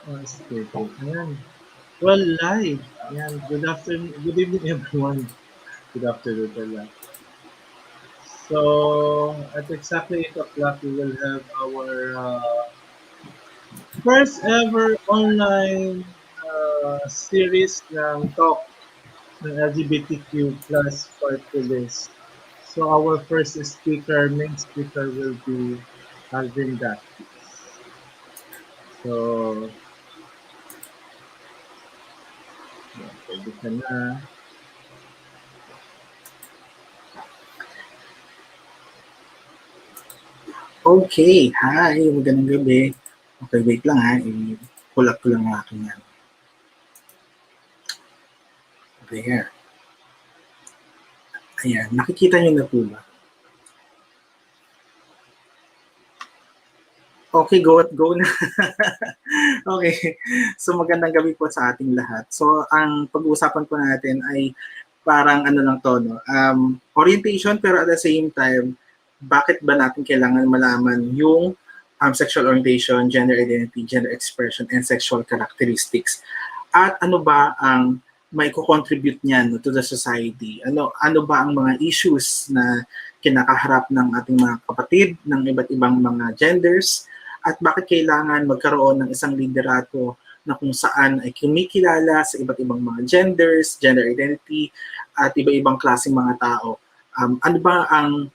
Schedule. Ayan. Well, live. Ayan. Good afternoon. Good evening, everyone. Good afternoon pala. So, at exactly 8 o'clock, we will have our first ever online series ng talk ng LGBTQ plus party list. So, our first speaker, main speaker will be Alvin Gatis. So, pwede ka na. Okay, hi, magandang gabi. Okay, wait lang ha, i-pull up ko lang ang aking yan. There. Ayan, nakikita nyo na po ba? Okay, go na. Okay, so magandang gabi po sa ating lahat. So, ang pag-uusapan po natin ay parang ano lang to, no? Orientation, pero at the same time, bakit ba natin kailangan malaman yung sexual orientation, gender identity, gender expression, and sexual characteristics? At ano ba ang may co-contribute niyan to the society? Ano ba ang mga issues na kinakaharap ng ating mga kapatid ng iba't ibang mga genders? At bakit kailangan magkaroon ng isang liderato na kung saan ay kumikilala sa iba't ibang mga genders, gender identity, at iba-ibang klaseng mga tao? Ano ba ang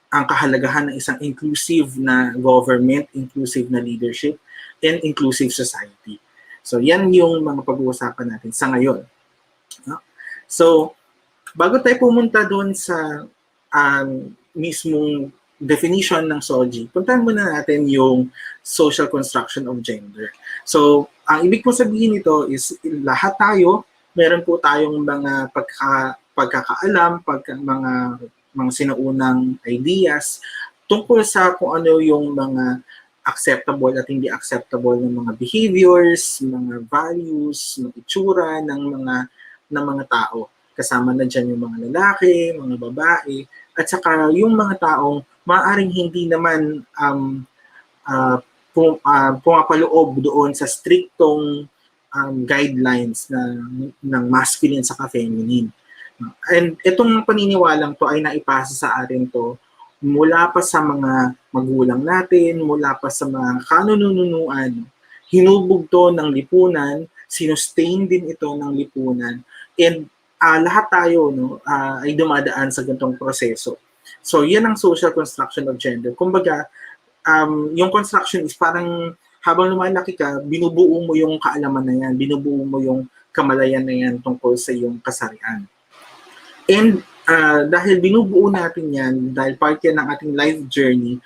kahalagahan ng isang inclusive na government, inclusive na leadership, and inclusive society? So yan yung mga pag-uusapan natin sa ngayon. So, bago tayo pumunta doon sa mismong definition ng SOGIE, puntahan muna natin yung social construction of gender. So, ang ibig kong sabihin nito is lahat tayo, meron po tayong mga pagkakaalam, mga sinaunang ideas tungkol sa kung ano yung mga acceptable at hindi acceptable ng mga behaviors, mga values, ng itsura ng mga tao. Kasama na dyan yung mga lalaki, mga babae, at saka yung mga taong maaaring hindi naman pumapaloob doon sa striktong guidelines ng masculine sa feminine. And itong paniniwalang to ay naipasa sa atin to mula pa sa mga magulang natin, mula pa sa mga kanununuan. Hinubog to ng lipunan, sinustain din ito ng lipunan, and lahat tayo ay dumadaan sa ganitong proseso. So yan ang social construction of gender. Kumbaga, yung construction is parang habang lumalaki ka, binubuo mo yung kaalaman na yan, binubuo mo yung kamalayan na yan tungkol sa iyong kasarian. And dahil binubuo natin yan, dahil part yan ng ating life journey,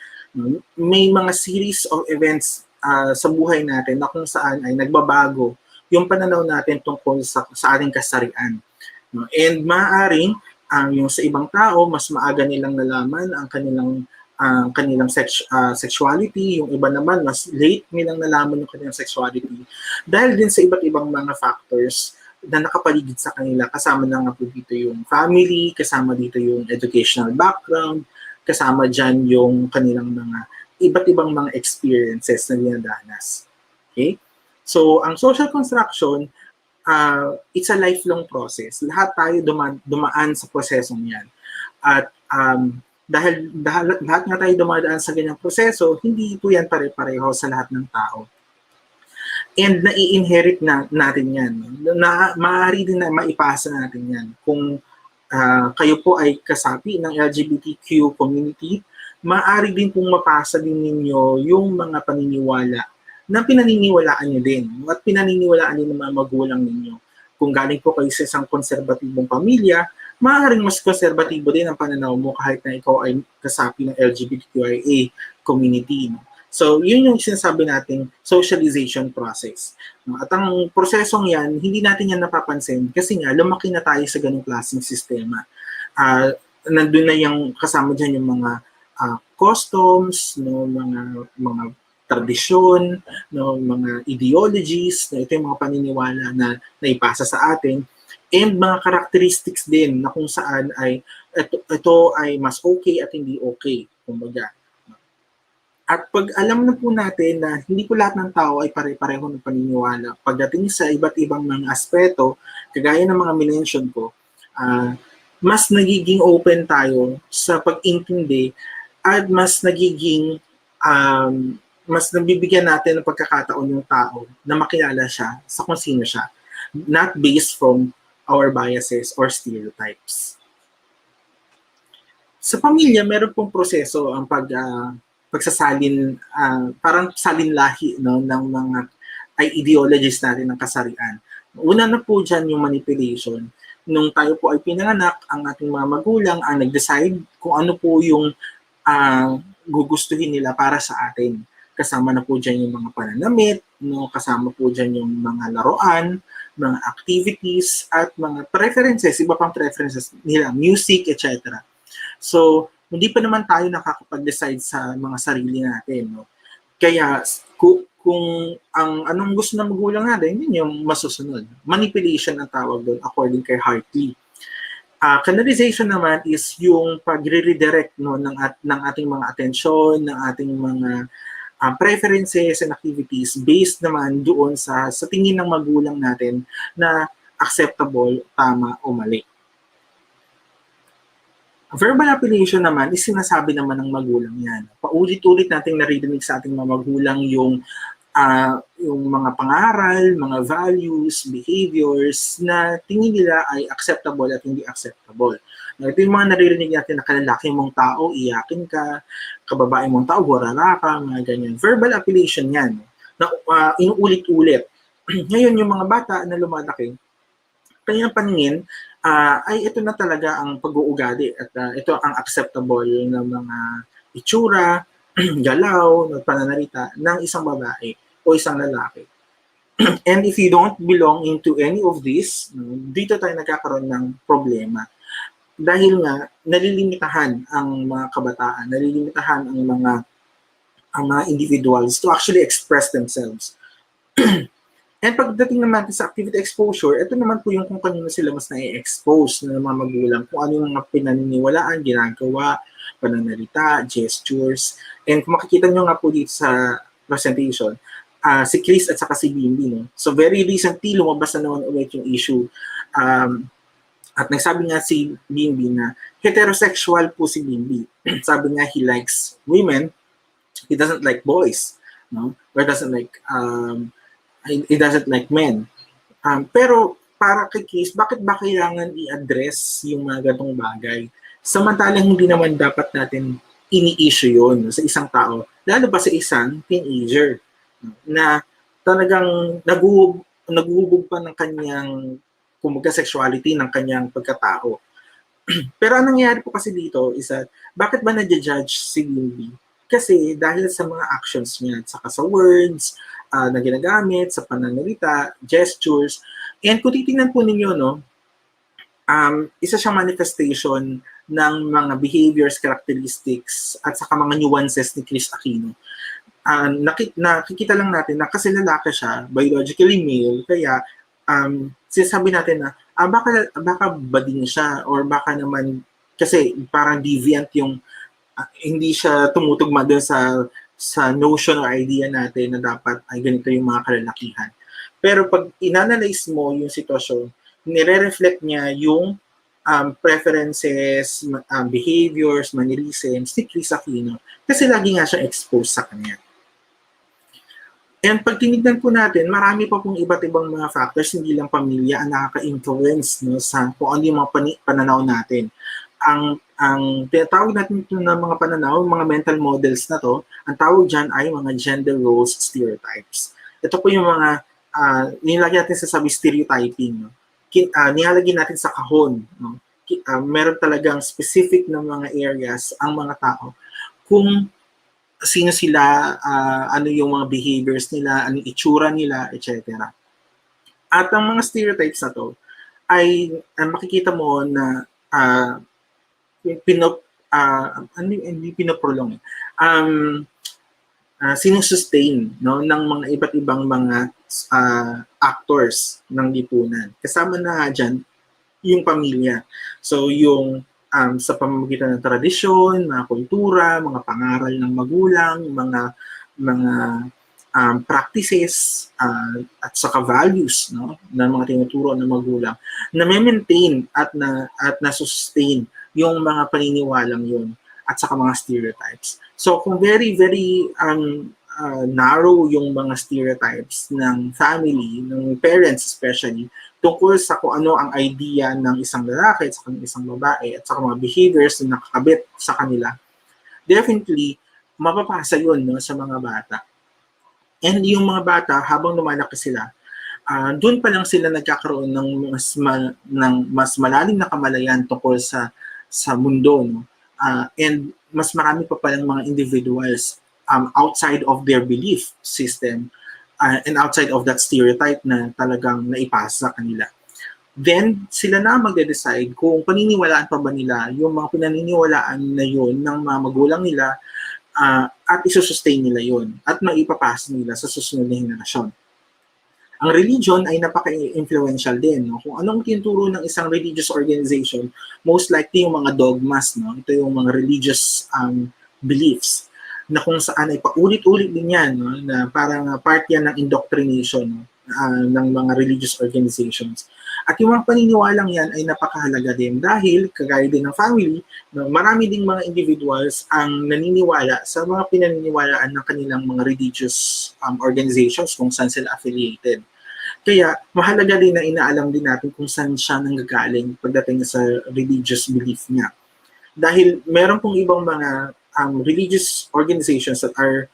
may mga series of events sa buhay natin na kung saan ay nagbabago yung pananaw natin tungkol sa ating kasarian. And maaaring yung sa ibang tao, mas maaga nilang nalaman ang kanilang sexuality, yung iba naman mas late nilang nalaman yung kanilang sexuality dahil din sa iba't ibang mga factors na nakapaligid sa kanila. Kasama na nga po dito yung family, kasama dito yung educational background, kasama dyan yung kanilang mga iba't ibang mga experiences na dinadanas. Okay? So, ang social construction, it's a lifelong process. Lahat tayo dumaan sa prosesong yan. At dahil lahat nga tayo dumadaan sa ganyang proseso, hindi po yan pare-pareho sa lahat ng tao. And nai-inherit natin yan. Maaari din na maipasa natin yan. Kung kayo po ay kasapi ng LGBTQ community, maaari din pong mapasa din ninyo yung mga paniniwala na pinaniniwalaan nyo din at pinaniniwalaan din ng mga magulang ninyo. Kung galing po kayo sa isang konserbatibong pamilya, maaaring mas konserbatibo din ang pananaw mo kahit na ikaw ay kasapi ng LGBTQIA community. So, yun yung sinasabi nating socialization process. At ang prosesong yan, hindi natin yan napapansin kasi nga, lumaki na tayo sa ganung klaseng sistema. Nandun na yung kasama dyan yung mga customs, mga tradisyon, mga ideologies, na ito yung mga paniniwala na naipasa sa atin, and mga characteristics din na kung saan ay ito ay mas okay at hindi okay, kumbaga. At pag alam na po natin na hindi po lahat ng tao ay pare-pareho ng paniniwala, pagdating sa iba't ibang mga aspeto, kagaya ng mga minention ko, mas nagiging open tayo sa pag-intindi at mas nabibigyan natin ng pagkakataon yung tao na makilala siya sa kung sino siya, not based from our biases or stereotypes. Sa pamilya, meron pong proseso ang pagsasalin, parang salinlahi, no, ng mga ideologies natin ng kasarian. Una na po dyan yung manipulation. Nung tayo po ay pinanganak, ang ating mga magulang ang nag-decide kung ano po yung gugustuhin nila para sa atin. Kasama na po dyan yung mga pananamit, no? Kasama po dyan yung mga laruan, mga activities, at mga preferences, iba pang preferences nila, music, etc. So, hindi pa naman tayo nakakapag-decide sa mga sarili natin. No? Kaya, kung ang anong gusto ng magulang natin, yun yung masusunod. Manipulation ang tawag doon according kay Hartley. Canalization naman is yung pagre-redirect, no, ng ating mga atensyon, ng ating mga preferences and activities based naman doon sa tingin ng magulang natin na acceptable, tama o mali. Verbal appellation naman is sinasabi naman ng magulang yan. Paulit-ulit nating naririnig sa ating mga magulang yung mga pangaral, mga values, behaviors na tingin nila ay acceptable at hindi acceptable. Ito yung mga naririnig natin na kalalaki mong tao, iyakin ka, kababae mong tao, burara ka, mga ganyan. Verbal appellation yan, na inuulit-ulit. Ngayon, yung mga bata na lumalaki, kanilang paningin, ay ito na talaga ang pag-uugali at ito ang acceptable na mga itsura, galaw, pananalita ng isang babae o isang lalaki. And if you don't belong into any of this, dito tayo nagkakaroon ng problema. Dahil nga, nalilimitahan ang mga kabataan, nalilimitahan ang mga individuals to actually express themselves. And pagdating naman sa activity exposure, ito naman po yung kung kanino sila mas na-expose ng mga magulang, kung ano yung mga pinaniniwalaan, ginagawa, pananalita, gestures. And kung makikita nyo nga po dito sa presentation, si Chris at saka si Bimby. No? So very recently, lumabas na naman ulit yung issue. At nagsabi nga si Bimby na heterosexual po si Bimby. Sabi nga he likes women, he doesn't like boys. No? Or doesn't like... he doesn't like men. Pero para kay Chris, bakit ba kailangan i-address yung mga ganong bagay? Samantalang hindi naman dapat natin ini-issue yun sa isang tao, lalo pa sa isang teenager na talagang naguhubog pa ng kanyang kumbaga sexuality, ng kanyang pagkatao. Pero anong nangyayari po kasi dito is that, bakit ba na-judge si Bimby? Kasi dahil sa mga actions niya, saka sa words na ginagamit, sa pananalita, gestures. And kung titingnan po ninyo, no, isa siyang manifestation ng mga behaviors, characteristics, at saka mga nuances ni Chris Aquino. Nakikita lang natin na kasi lalaki siya, biologically male, kaya sinasabi natin na baka bading siya or baka naman kasi parang deviant yung hindi siya tumutugma doon sa notion or idea natin na dapat ay ganito yung mga kalalakihan. Pero pag inanalyze mo yung sitwasyon, nire-reflect niya yung preferences, behaviors, mannerisms ni Chris Aquino kasi lagi nga siya exposed sa kanya. And pag tinignan po natin, marami pa pong iba't ibang mga factors, hindi lang pamilya ang nakaka-influence, no, sa kung ano yung mga pananaw natin. Ang tinatawag natin ito na mga pananaw, mga mental models na to, ang tawag dyan ay mga gender roles stereotypes. Ito po yung mga, nilagay natin sa sabi stereotyping. No? Nilalagay natin sa kahon. No? Meron talagang specific na mga areas ang mga tao kung sino sila, ano yung mga behaviors nila, anong itsura nila, etc. At ang mga stereotypes na to ay makikita mo na hindi pinoprolong sinusustain, no, ng mga iba't ibang mga actors ng lipunan. Kasama na dyan yung pamilya. So yung sa pamamagitan ng tradisyon, mga kultura, mga pangaral ng magulang, mga practices at saka values, no, na mga tinuturo ng magulang na maintain at na sustain yung mga paniniwalang yun at saka mga stereotypes. So kung very very narrow yung mga stereotypes ng family, ng parents especially, tungkol sa kung ano ang idea ng isang lalaki at saka ng isang babae at saka mga behaviors na nakakabit sa kanila, definitely mapapasa yun, no, sa mga bata. And yung mga bata, habang lumalaki sila, doon pa lang sila nagkakaroon ng mas malalim na kamalayan tungkol sa mundo, no? And mas marami pa palang mga individuals outside of their belief system and outside of that stereotype na talagang naipasa sa kanila. Then, sila na magde-decide kung paniniwalaan pa ba nila yung mga pinaniniwalaan na yun ng mga magulang nila at isusustain nila yun at maipapasa nila sa susunod na henerasyon. Ang religion ay napaka-influential din. No? Kung anong tinuturo ng isang religious organization, most likely yung mga dogmas, no? Ito yung mga religious beliefs na kung saan ay paulit-ulit din yan, no? Na parang part yan ng indoctrination, no? Ng mga religious organizations. At yung mga paniniwalang yan ay napakahalaga din dahil, kagaya din ng family, no, marami ding mga individuals ang naniniwala sa mga pinaniniwalaan ng kanilang mga religious organizations kung saan sila affiliated. Kaya mahalaga din na inaalam din natin kung saan siya nanggagaling pagdating sa religious belief niya. Dahil meron pong ibang mga religious organizations that are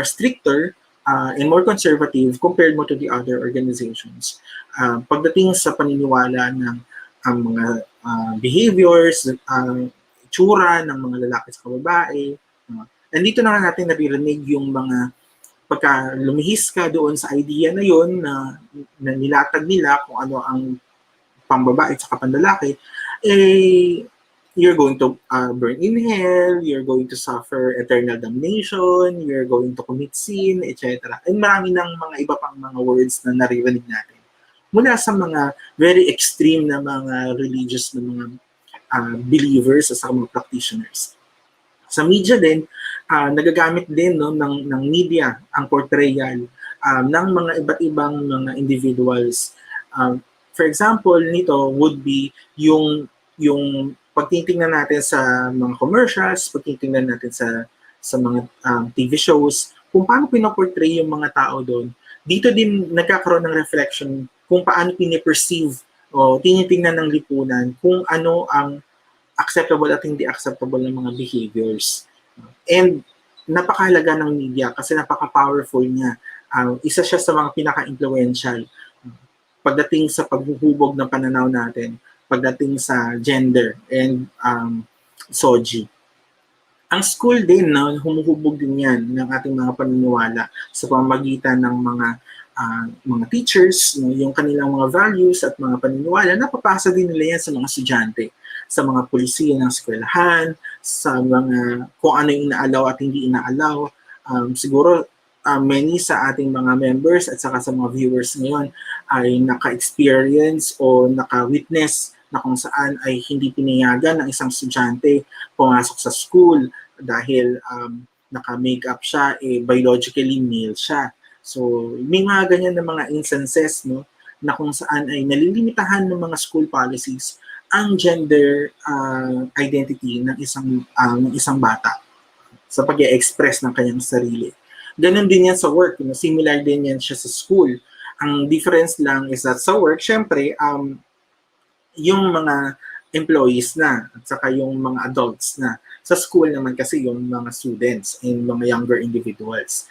stricter and more conservative compared mo to the other organizations. Pagdating sa paniniwala ng mga behaviors, itsura ng mga lalaki sa babae, and dito na natin naririnig yung mga pagka lumihis ka doon sa idea na yon na nilatag nila kung ano ang pambabae at saka panlalaki, you're going to burn in hell, you're going to suffer eternal damnation, you're going to commit sin, etc. And marami ng mga iba pang mga words na naririnig natin mula sa mga very extreme na mga religious na mga believers at mga practitioners. Sa media din, nagagamit din, no, ng media ang portrayal ng mga iba't ibang mga individuals. For example, nito would be yung pagtitingnan natin sa mga commercials, pagtitingnan natin sa mga TV shows, kung paano pinoportray yung mga tao doon. Dito din nagkakaroon ng reflection kung paano piniperceive o tinitingnan ng lipunan kung ano ang acceptable at hindi acceptable ng mga behaviors. And napakahalaga ng media kasi napaka-powerful niya. Isa siya sa mga pinaka-influential pagdating sa paghuhubog ng pananaw natin, pagdating sa gender and SOGIE. Ang school din, no, humuhubog din yan ng ating mga paniniwala sa pamamagitan ng mga teachers, no, yung kanilang mga values at mga paniniwala, napapasa din nila yan sa mga estudyante, sa mga pulisiya ng eskwelahan, sa mga kung ano yung inaalaw at hindi inaalaw. Siguro many sa ating mga members at saka sa mga viewers ngayon ay naka-experience o naka-witness na kung saan ay hindi pinayagan ng isang estudyante pumasok sa school dahil naka-makeup siya, biologically male siya. So, may mga ganyan na mga instances, no, na kung saan ay nalilimitahan ng mga school policies ang gender identity ng isang bata sa pag-i-express ng kanyang sarili. Ganon din yan sa work, similar din yan siya sa school. Ang difference lang is that sa work, syempre, yung mga employees na at saka yung mga adults na. Sa school naman kasi yung mga students and mga younger individuals.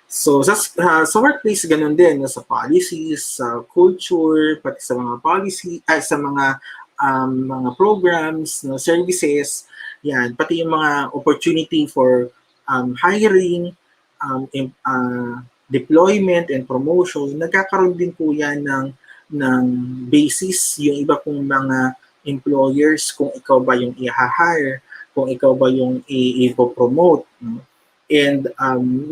So sa workplace ganun din, sa policies, sa culture, pati sa mga policy, sa mga programs, no, services, yan, pati yung mga opportunity for hiring, deployment and promotion, nagkakaroon din po yan ng basis yung iba pong mga employers kung ikaw ba yung i-hire, kung ikaw ba yung i-promote. No? And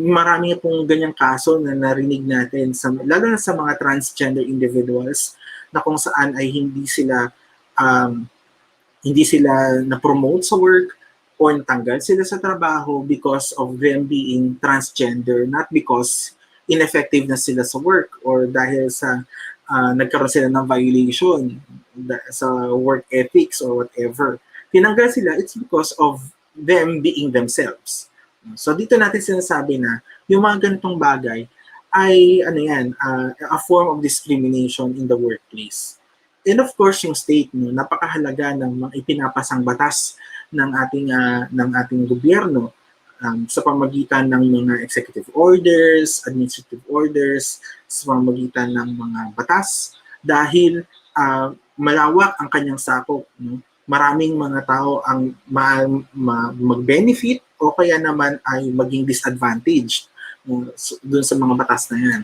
marami pong ganyang kaso na narinig natin, lalo na sa mga transgender individuals na kung saan ay hindi sila hindi sila na-promote sa work or natanggal sila sa trabaho because of them being transgender, not because ineffective na sila sa work or dahil sa nagkaroon sila ng violation sa work ethics or whatever. Tinanggal sila, it's because of them being themselves. So dito natin sinasabi na yung mga ganitong bagay ay ano yan, a form of discrimination in the workplace. And of course, yung state, no, napakahalaga ng mga ipinapasang batas ng ating gobyerno sa pamagitan ng mga executive orders, administrative orders, sa pamagitan ng mga batas dahil malawak ang kanyang sakop. No? Maraming mga tao ang mag-benefit o kaya naman ay maging disadvantaged dun sa mga batas na yan.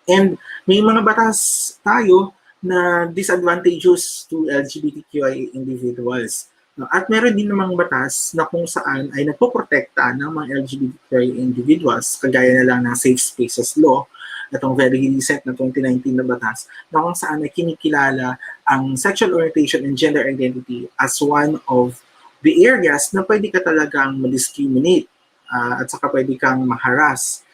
And may mga batas tayo na disadvantageous to LGBTQI individuals. At meron din namang batas na kung saan ay nagpoprotekta ng mga LGBTQI individuals, kagaya na lang ng Safe Spaces Law, itong very recent na 2019 na batas, na kung saan ay kinikilala ang sexual orientation and gender identity as one of the areas na pwede ka talagang ma-discriminate at saka pwede kang ma-harass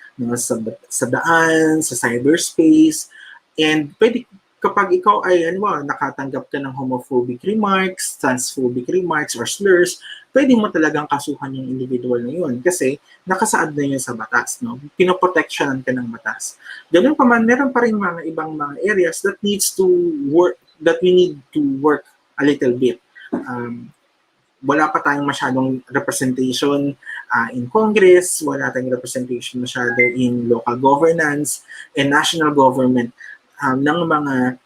sa daan, sa cyberspace, and pwede kapag ikaw ay nakatanggap ka ng homophobic remarks, transphobic remarks, or slurs, pwede mo talagang kasuhan yung individual na yun kasi nakasaad na yun sa batas. No? Pinoprotectionan ka ng batas. Ganun pa man, meron pa rin mga ibang mga areas that we need to work a little bit. Wala pa tayong masyadong representation in Congress, wala tayong representation masyado in local governance and national government ng mga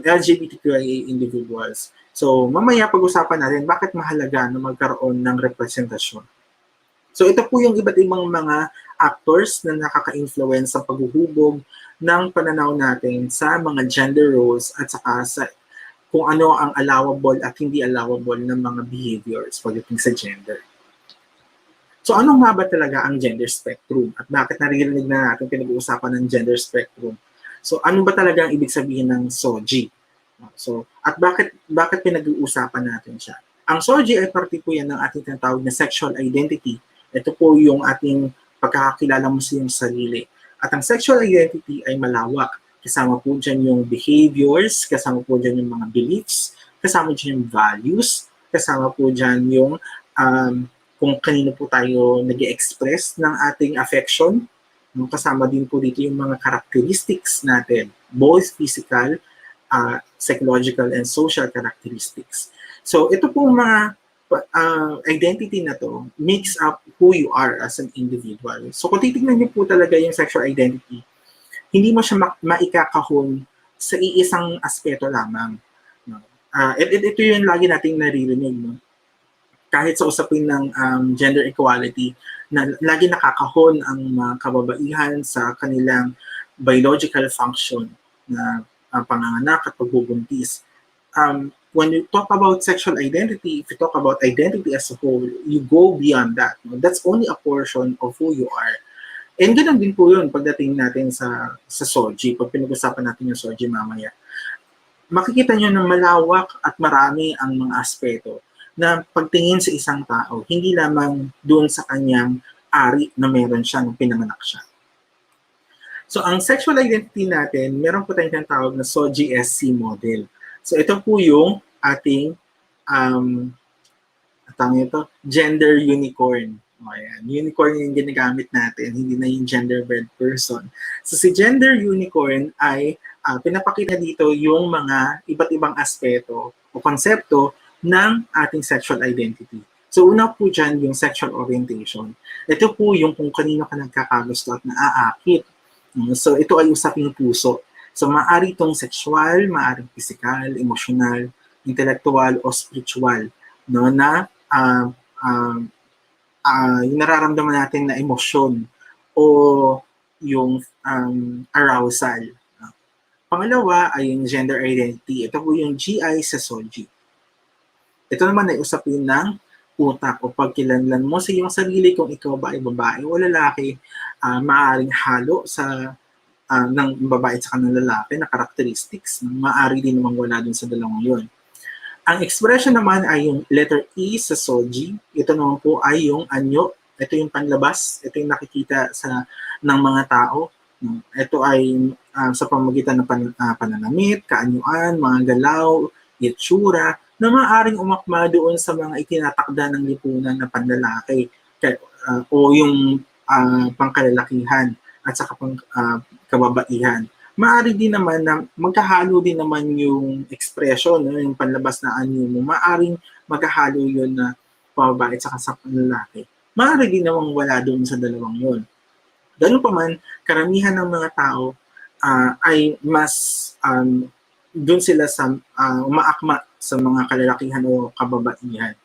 LGBTQIA individuals. So, mamaya pag-usapan natin bakit mahalaga na magkaroon ng representasyon. So, ito po yung iba't ibang mga actors na nakaka-influence sa paghuhubog ng pananaw natin sa mga gender roles at saka sa kung ano ang allowable at hindi allowable ng mga behaviors pagdating sa gender. So, anong nga ba talaga ang gender spectrum? At bakit naririnig na natin pinag-uusapan ng gender spectrum? So, ano ba talaga ang ibig sabihin ng SOGIE? So, at bakit pinag-uusapan natin siya? Ang SOGIE ay parte po yan ng ating tinatawag na sexual identity. Ito po yung ating pagkakakilala mo sa iyong sarili. At ang sexual identity ay malawak. Kasama po dyan yung behaviors, kasama po dyan yung mga beliefs, kasama dyan yung values, kasama po dyan yung kung kanino po tayo nag-express ng ating affection. Kasama din po dito yung mga characteristics natin, both physical, psychological, and social characteristics. So ito po mga identity na to makes up who you are as an individual. So kung titignan niyo po talaga yung sexual identity, hindi mo siya maikakahon sa iisang aspeto lamang. Ito yung lagi nating naririnig. No? Kahit sa usapin ng gender equality, na lagi nakakahon ang mga kababaihan sa kanilang biological function na panganganak at pagbubuntis. When you talk about sexual identity, if you talk about identity as a whole, you go beyond that. No? That's only a portion of who you are. And ganoon din po yun pagdating natin sa SOGIE, pag pinag-usapan natin yung SOGIE mamaya. Makikita nyo na malawak at marami ang mga aspeto na pagtingin sa isang tao, hindi lamang doon sa kanyang ari na meron siya nung pinanganak siya. So, ang sexual identity natin, meron po tayong tinatawag na SOGIE+SC model. So, ito po yung ating gender unicorn. Ayan. Unicorn yung ginagamit natin, hindi na yung gender-bred person. So, si gender unicorn ay pinapakita dito yung mga iba't ibang aspeto o konsepto ng ating sexual identity. So, una po dyan yung sexual orientation. Ito po yung kung kanino ka nagkakagusto at naaakit. So, ito ay usaping puso. So, maaari itong sexual, maaari physical, emotional, intellectual, o spiritual. No, na yung nararamdaman natin na emosyon o yung arousal. Pangalawa ay yung gender identity. Ito po yung GI sa SOGIE. Ito naman ay usapin ng utak o pagkilanlan mo sa iyong sarili kung ikaw ba ay babae o lalaki, maaaring halo sa ng babae at saka ng lalaki na characteristics. Maaari din namang wala dun sa dalawang yun. Ang expression naman ay yung letter E sa SOGIE. Ito naman po ay yung anyo. Ito yung panlabas. Ito yung nakikita ng mga tao. Ito ay sa pamamagitan ng pananamit, kaanyuan, mga galaw, itsura, na maaaring umakma doon sa mga itinatakda ng lipunan na panlalaki o yung pangkalalakihan at saka kababaihan. Maaari din naman na magkahalo din naman yung expression, no? Yung panlabas na anyo mo. Maaring magkahalo yun na pababae at saka sa panlalaki. Maaari din naman wala doon sa dalawang yun. Ganun pa man, karamihan ng mga tao ay mas doon sila sa umaakma sa mga kalalakihan o kababaihan.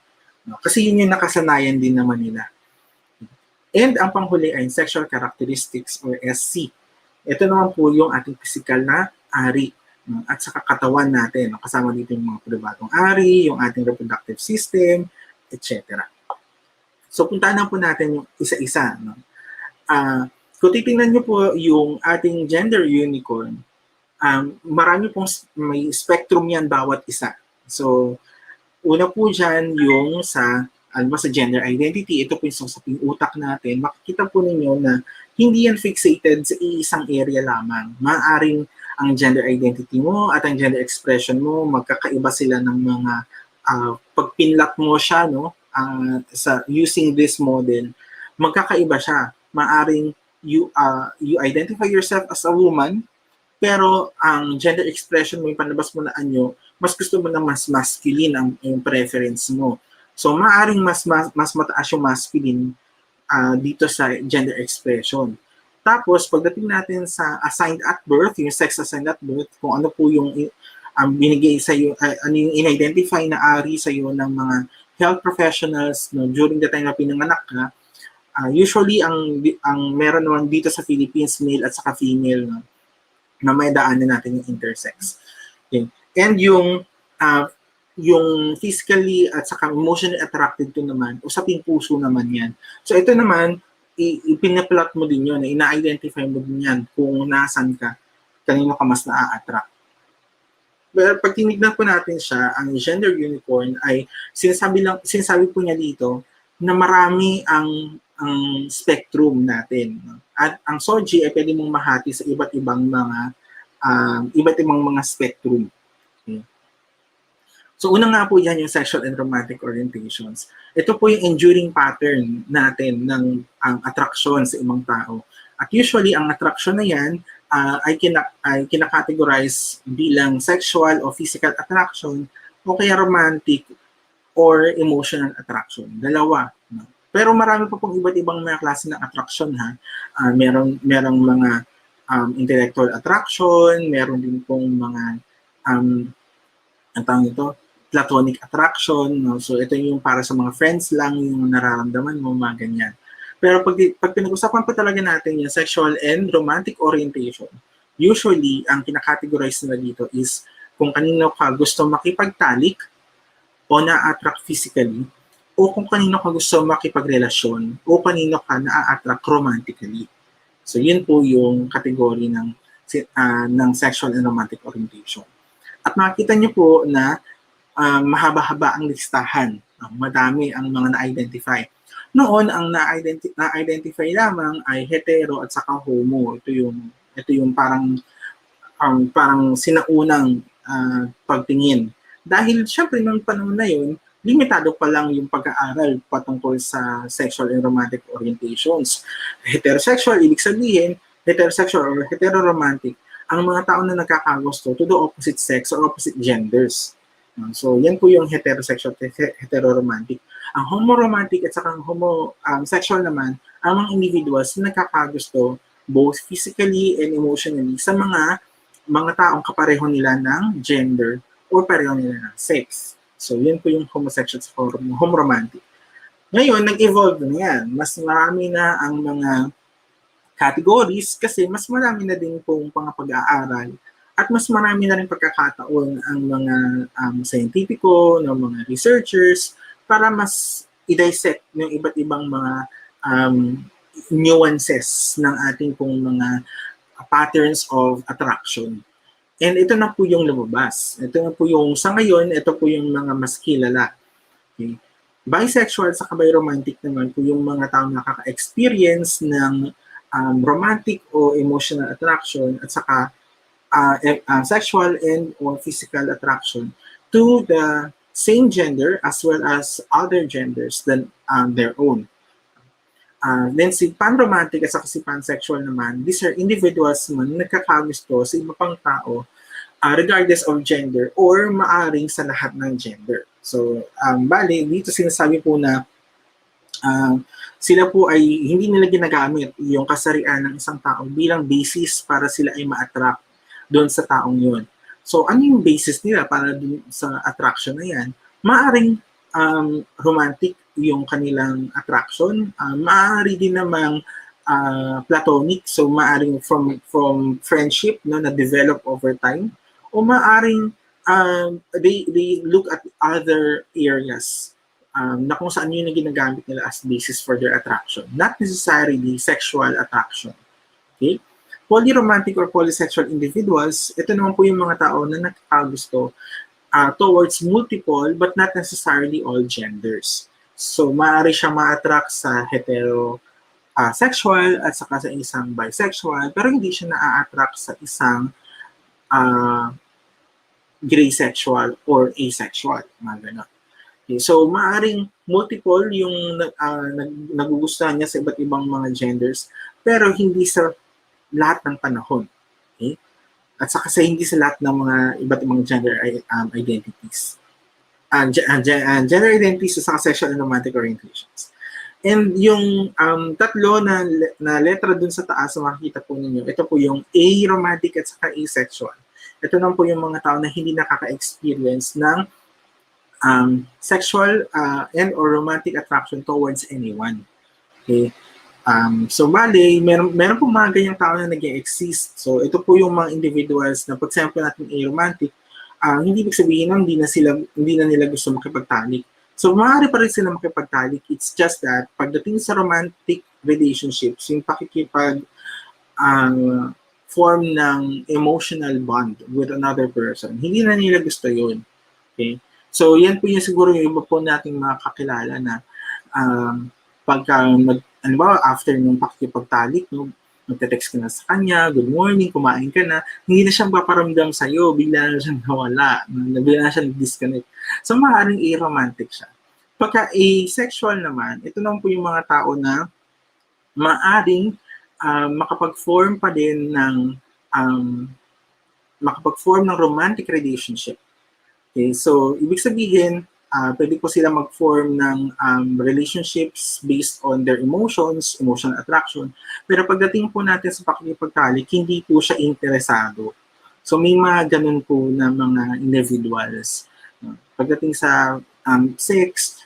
No? Kasi yun yung nakasanayan din naman nila. And ang panghuli ay sexual characteristics or SC. Ito naman po yung ating physical na ari at saka katawan natin. Kasama dito yung mga pribadong ari, yung ating reproductive system, etc. So puntahan na po natin yung isa-isa. No? Kung titingnan nyo po yung ating gender unicorn, marami pong may spectrum yan bawat isa. So una po dyan yung sa gender identity, ito po yung sa utak natin, makikita po ninyo na hindi yan fixated sa isang area lamang. Maaaring ang gender identity mo at ang gender expression mo, magkakaiba sila ng mga pagpinlat mo siya, no? Sa using this model, magkakaiba siya. Maaaring you identify yourself as a woman, pero ang gender expression mo, yung panlabas mo na anyo, mas gusto mo na mas masculine yung preference mo. So, maaaring mas mataas yung masculine dito sa gender expression. Tapos, pagdating natin sa assigned at birth, yung sex assigned at birth, kung ano po yung binigay sa iyo, ano yung in-identify na ari sa iyo ng mga health professionals no, during the time na pinanganak ka, usually ang meron naman dito sa Philippines, male at saka female, no, na may daanan natin yung intersex. Okay. And yung physically at saka emotionally attracted to naman, usaping puso naman yan. So ito naman, ipinaplot mo din yun, ina-identify mo din yan kung nasan ka, kanino ka mas na-attract. Pero pag tinignan po natin siya, ang gender unicorn ay sinasabi po niya dito na marami ang spectrum natin. At ang SOGIE ay pwede mong mahati sa iba't ibang mga spectrum. Okay. So una nga po yan yung sexual and romantic orientations. Ito po yung enduring pattern natin ng attraction sa ibang tao. At usually, ang attraction na yan ay kinakategorize bilang sexual o physical attraction o kaya romantic or emotional attraction. Dalawa. No? Pero marami pa pong iba't ibang mga klase ng attraction ha. Merong mga intellectual attraction, meron din pong mga ang tawag ito, platonic attraction. No? So ito yung para sa mga friends lang, yung nararamdaman mo, mga ganyan. Pero pag pinag-usapan pa talaga natin yung sexual and romantic orientation, usually, ang kinakategorize nila dito is kung kanino ka gusto makipagtalik o na-attract physically, o kung kanino ka gusto makipagrelasyon, o kanino ka na-attract romantically. So yun po yung kategory ng sexual and romantic orientation. At makikita niyo po na mahaba-haba ang listahan. Madami ang mga na-identify. Noon, ang na-identify lamang ay hetero at saka homo. Ito yung parang sinaunang pagtingin. Dahil syempre noong panahon na yun, limitado pa lang yung pag-aaral patungkol sa sexual and romantic orientations. Heterosexual, ibig sabihin, heterosexual or heteroromantic, ang mga tao na nagkakagusto to the opposite sex or opposite genders. So, yan po yung heterosexual, heteroromantic. Ang homoromantic at saka ang homosexual naman, ang mga individuals na nagkakagusto both physically and emotionally sa mga taong kapareho nila ng gender or pareho nila ng sex. So, yan po yung homosexual at homoromantic. Ngayon, nag-evolve na yan. Mas marami na ang mga categories kasi mas marami na din pong pag-aaral at mas marami na rin pagkakataon ang mga scientifico, ng mga researchers para mas i-dissect yung iba't ibang mga nuances ng ating pong mga patterns of attraction. And ito na po yung lumabas. Ito na po yung, sa ngayon, ito po yung mga mas kilala. Okay? Bisexual sa biromantic naman po yung mga taong nakaka-experience ng romantic o emotional attraction at saka sexual and or physical attraction to the same gender as well as other genders than their own. Then si pan-romantic at saka si pansexual naman, these are individuals naman na nagkakagusto sa iba pang tao regardless of gender or maaring sa lahat ng gender. So, bali, dito sinasabi po na sila po ay hindi nila ginagamit yung kasarian ng isang tao bilang basis para sila ay ma-attract doon sa taong yun. So, ano yung basis nila para dun sa attraction na yan? Maaring romantic yung kanilang attraction. Maaari din namang platonic, so maaring from friendship no, na develop over time. O maaring they look at other areas na kung saan yun yung ginagamit nila as basis for their attraction. Not necessarily sexual attraction. Okay? Polyromantic or polysexual individuals, ito naman po yung mga tao na nakakagusto towards multiple but not necessarily all genders. So, maaari siya ma-attract sa heterosexual at saka sa isang bisexual, pero hindi siya na-attract sa isang gray sexual or asexual. Mga ganun. Okay, so, maaaring multiple yung nagugustuhan niya sa iba't ibang mga genders, pero hindi sa lahat ng panahon. Okay? At saka sa hindi sa lahat ng mga iba't ibang gender identities. Gender identities at saka sexual and romantic orientations. And yung tatlo na letra dun sa taas na makikita po ninyo, ito po yung aromantic at saka asexual. Ito naman po yung mga tao na hindi nakaka-experience ng sexual and or romantic attraction towards anyone. Okay? So, bali, meron po mga ganyang tao na nag-exist. So, ito po yung mga individuals na pag sample natin aromantic, hindi ibig sabihin na hindi na nila gusto makipagtalik. So, maaari pa rin sila makipagtalik. It's just that, pagdating sa romantic relationships, yung pakikipag form ng emotional bond with another person, hindi na nila gusto yun. Okay? So, yan po yung siguro yung iba po nating mga kakilala na pagka after nung pakikipagtalik, no, magte-text ka na sa kanya, good morning, kumain ka na, hindi na siyang paparamdam sa'yo, bigla na siyang nawala, bigla na siyang disconnect. So, maaaring aromantic siya. Pagka asexual naman, ito naman po yung mga tao na maaaring makapag-form pa din ng romantic relationship. Okay, so ibig sabihin, pwede po sila mag-form ng relationships based on their emotions, emotional attraction. Pero pagdating po natin sa pakikipagtalik, hindi po siya interesado. So may mga ganun po na mga individuals. Pagdating sa sex,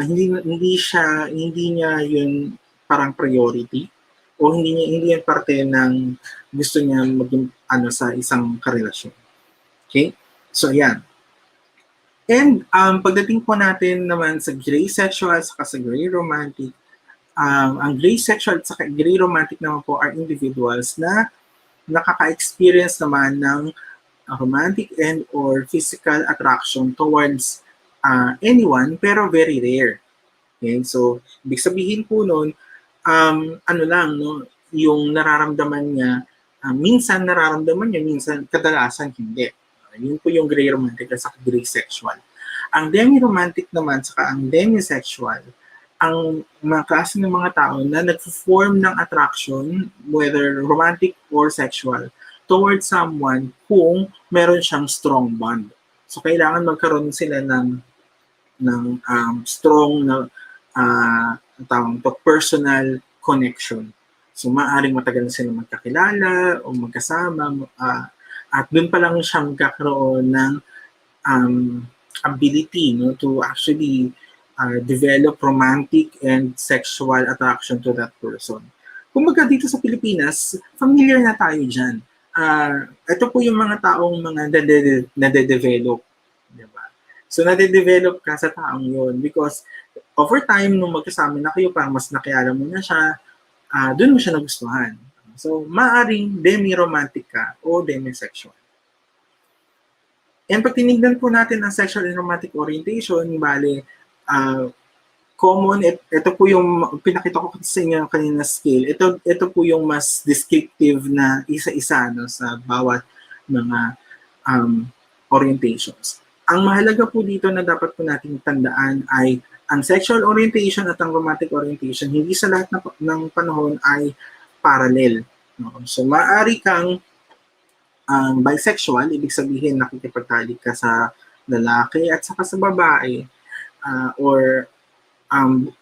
hindi niya yun parang priority o hindi yan parte ng gusto niya maging sa isang karelasyon. Okay? So, yan. And pagdating po natin naman sa gray sexual saka sa gray romantic, ang gray sexual at saka gray romantic naman po are individuals na nakaka-experience naman ng romantic and or physical attraction towards anyone pero very rare. Okay? So, ibig sabihin po nun, yung nararamdaman niya, minsan nararamdaman niya, minsan kadalasan hindi. Yun po yung gray romantic at saka gray sexual. Ang demi-romantic naman saka ang demisexual, ang mga klase ng mga tao na nag-form ng attraction, whether romantic or sexual, towards someone kung meron siyang strong bond. So, kailangan magkaroon sila ng strong na personal connection. So, maaaring matagal na sila magkakilala o magkasama at doon pa lang siyang magkakaroon ng ability to actually develop romantic and sexual attraction to that person. Kumbaga dito sa Pilipinas, familiar na tayo dyan. Ito po yung mga taong mga nade-develop. Diba? So, nade-develop ka sa taong yun because over time, nung magkasama na kayo, parang mas nakilala mo na siya, doon mo siya nagustuhan. So, maaring demi-romantic ka o demisexual. And pag tinignan po natin ang sexual and romantic orientation, bale, common, ito po yung pinakita ko sa inyo kanina scale. Ito po yung mas descriptive na isa-isa no, sa bawat mga orientations. Ang mahalaga po dito na dapat po nating tandaan ay ang sexual orientation at ang romantic orientation, hindi sa lahat ng panahon ay parallel. No? So, maaari kang bisexual, ibig sabihin nakikipagtalik ka sa lalaki at saka sa babae, or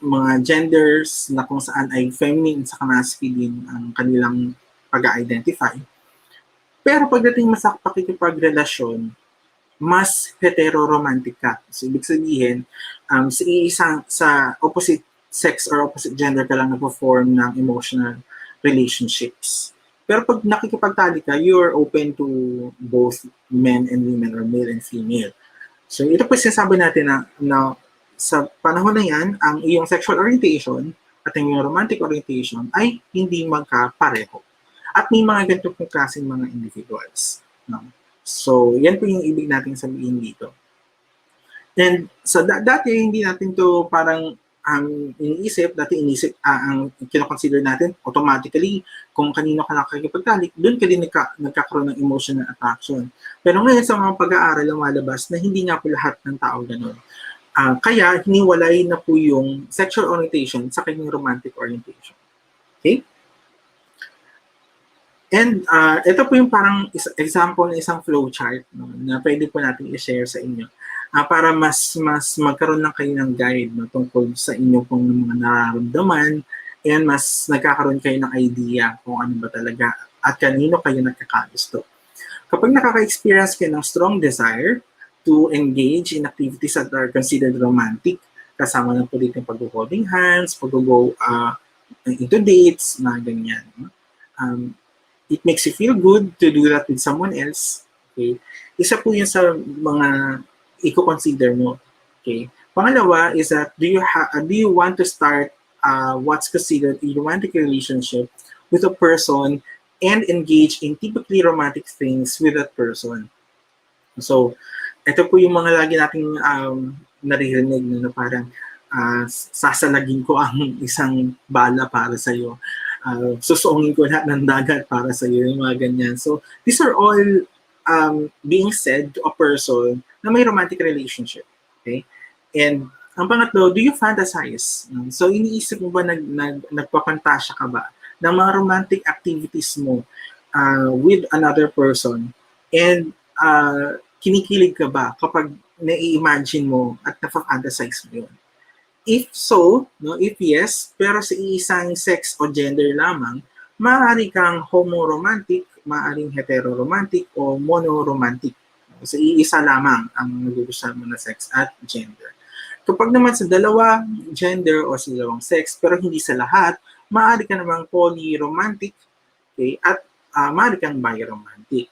mga genders na kung saan ay feminine at masculine ang kanilang pag-identify. Pero pagdating sa pakikipagrelasyon, mas hetero-romantic ka. So, ibig sabihin, sa opposite sex or opposite gender ka lang nag-form ng emotional relationships. Pero pag nakikipagtali ka, you're open to both men and women or male and female. So, ito po sinasabi natin na sa panahon na yan, ang iyong sexual orientation at ang iyong romantic orientation ay hindi magkapareho. At may mga ganito pong klaseng mga individuals. No? So, yan po yung ibig natin sabihin dito. And so, dati hindi natin to parang iniisip, ang kinoconsider natin automatically kung kanino ka nakakipagtalik, doon ka din nagkakaroon ng emotional attraction. Pero ngayon sa mga pag-aaral lumalabas na hindi nga po lahat ng tao ganun. Kaya hiniwalay na po yung sexual orientation sa kanyang romantic orientation. Okay? And ito po yung parang example ng isang flowchart no, na pwede po natin i-share sa inyo para mas magkaroon lang kayo ng guide no, tungkol sa inyo pong mga nararamdaman and mas nagkakaroon kayo ng idea kung ano ba talaga at kanino kayo nagkakagusto. Kapag nakaka-experience kayo ng strong desire to engage in activities that are considered romantic, kasama na po dito yung pag-holding hands, pag-go into dates, mga ganyan. No? It makes you feel good to do that with someone else. Okay? Isa po yun sa mga i-consider mo. Okay? Pangalawa is that do you want to start what's considered a romantic relationship with a person and engage in typically romantic things with that person. So, ito po yung mga lagi nating naririnig na parang sasalagin ko ang isang bala para sa'yo. Susuungin ko lahat ng dagat para sa iyo, yung mga ganyan. So, these are all being said to a person na may romantic relationship. Okay? And ang pangatlo, do you fantasize? So, iniisip mo ba nagpapantasya ka ba ng mga romantic activities mo with another person? And kinikilig ka ba kapag na-imagine mo at na-fantasize mo yun? If so, no, if yes, pero sa isang sex o gender lamang, maaari kang homoromantic, maaaring heteroromantic, o monoromantic. Sa iisa lamang ang nagugustuhan mo na sex at gender. Kapag naman sa dalawa gender o sa dalawang sex, pero hindi sa lahat, maaari ka namang polyromantic, okay, at maaari kang biromantic.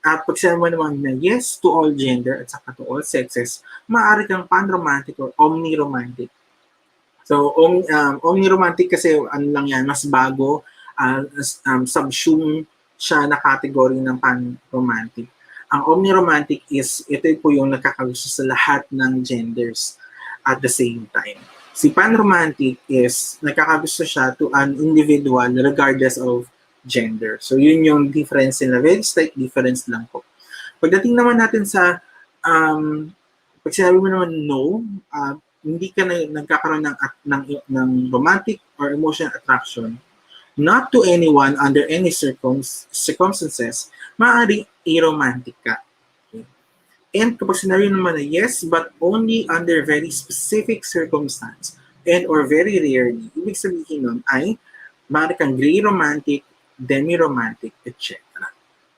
At pag sinabi mo naman na yes to all gender at saka to all sexes, maaari kang panromantic or omniromantic. So, omniromantic kasi ano lang yan, mas bago, subsume siya na category ng panromantic. Ang omniromantic is, ito po yung nakakagusto sa lahat ng genders at the same time. Si panromantic is, nakakagusto siya to an individual regardless of gender. So, yun yung difference nila. Very slight difference lang po. Pagdating naman natin sa, pag sinabi mo naman no, hindi ka na nagkakaroon ng romantic or emotional attraction, not to anyone under any circumstances, maaaring aromantic ka. Okay? And kapag sinabi mo naman na yes, but only under very specific circumstance and or very rarely, ibig sabihin nun ay maaari kang gray romantic, demi-romantic, etc.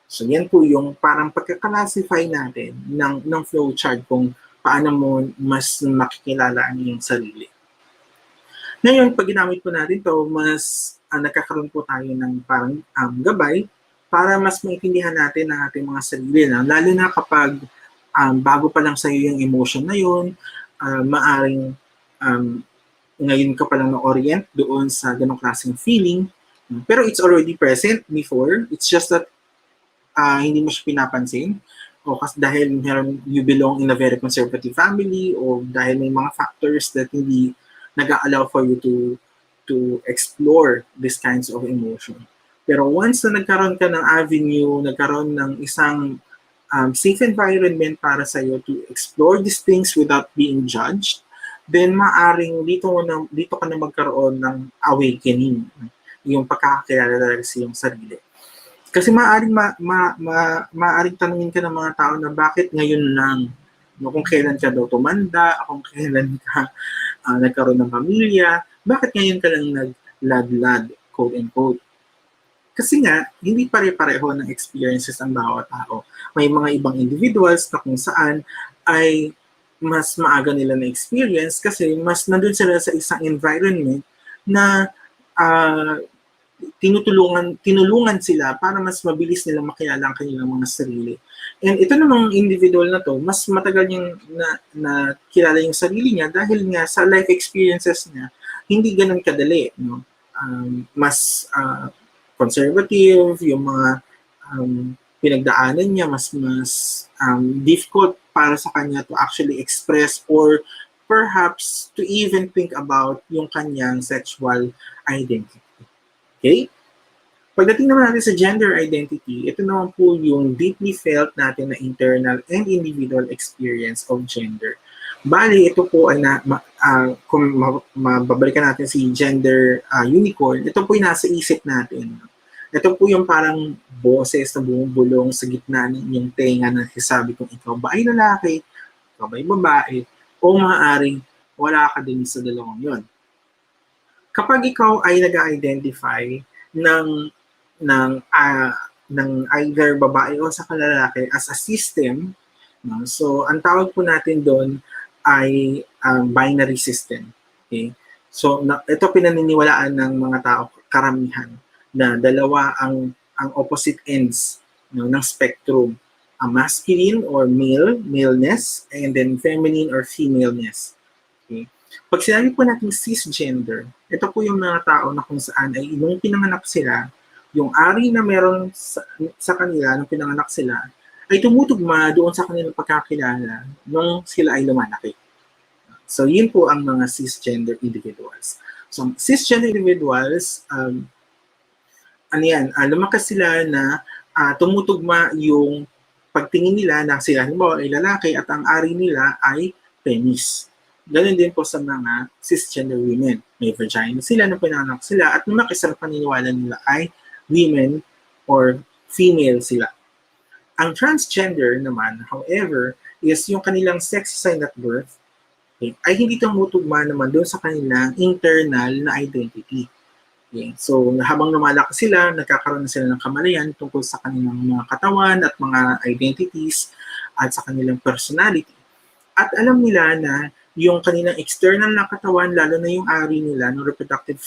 So, yan po yung parang pagkaklasify natin ng flowchart kung paano mo mas makikilala ang iyong sarili. Ngayon, pag ginamit po natin to, mas nagkakaroon po tayo ng parang gabay para mas maintindihan natin ang ating mga sarili. Lalo na kapag bago pa lang sa iyo yung emotion na yun, maaring ngayon ka pa lang na-orient doon sa ganong klaseng feeling. Pero it's already present before. It's just that hindi mo siya pinapansin o kasi dahil you belong in a very conservative family o dahil may mga factors that hindi nag-allow for you to explore these kinds of emotion. Pero once na nagkaroon ka ng avenue, nagkaroon ng isang safe environment para sa iyo to explore these things without being judged, then maaring dito ka na magkaroon ng awakening, yung pagkakakilala talaga sa iyong sarili. Kasi maaring tanungin ka ng mga tao na bakit ngayon lang, no, kung kailan ka daw tumanda, kung kailan ka nagkaroon ng pamilya, bakit ngayon ka lang nagladlad, quote and quote. Kasi nga, hindi pare-pareho ng experiences ang bawat tao. May mga ibang individuals na kung saan ay mas maaga nila na experience kasi mas nandun sila sa isang environment na tinulungan sila para mas mabilis nilang makilala ang kanilang mga sarili. And ito namang individual na to, mas matagal niyang na kilala yung sarili niya dahil nga sa life experiences niya, hindi ganun kadali. No? Mas conservative, yung mga pinagdaanan niya, mas difficult para sa kanya to actually express or perhaps to even think about yung kanyang sexual identity. Okay? Pagdating naman natin sa gender identity, ito naman po yung deeply felt natin na internal and individual experience of gender. Bali, ito po ay kung mababalikan natin si gender unicorn, ito po yung nasa isip natin. Ito po yung parang boses na bumubulong sa gitna ng inyong tenga na sasabi kung ikaw ba ay lalaki, ikaw ba ay babae, o maaaring wala ka din sa dalawang yon. Kapag ikaw ay nag-identify ng either babae o sa lalaki as a system, no? So ang tawag po natin doon ay binary system. Okay? So ito pinaniniwalaan ng mga tao karamihan na dalawa ang opposite ends, no, ng spectrum, a masculine or maleness, and then feminine or femaleness. Okay? Pag sinabi po natin cisgender, ito po yung mga tao na kung saan ay nung pinanganak sila, yung ari na meron sa kanila nung pinanganak sila, ay tumutugma doon sa kanilang pagkakilala nung sila ay lumalaki. So yun po ang mga cisgender individuals. So cisgender individuals, lumakas sila na tumutugma yung pagtingin nila na sila halimbawa ay lalaki at ang ari nila ay penis. Ganun din po sa mga cisgender women. May vagina sila nung pinanganak sila at lumakas ang paniniwala nila ay women or female sila. Ang transgender naman, however, is yung kanilang sex assigned at birth ay hindi tumutugma naman doon sa kanilang internal na identity. Okay. So, habang lumalaki sila, nagkakaroon na sila ng kamalayan tungkol sa kanilang mga katawan at mga identities at sa kanilang personality. At alam nila na yung kanilang external na katawan, lalo na yung ari nila, ng reproductive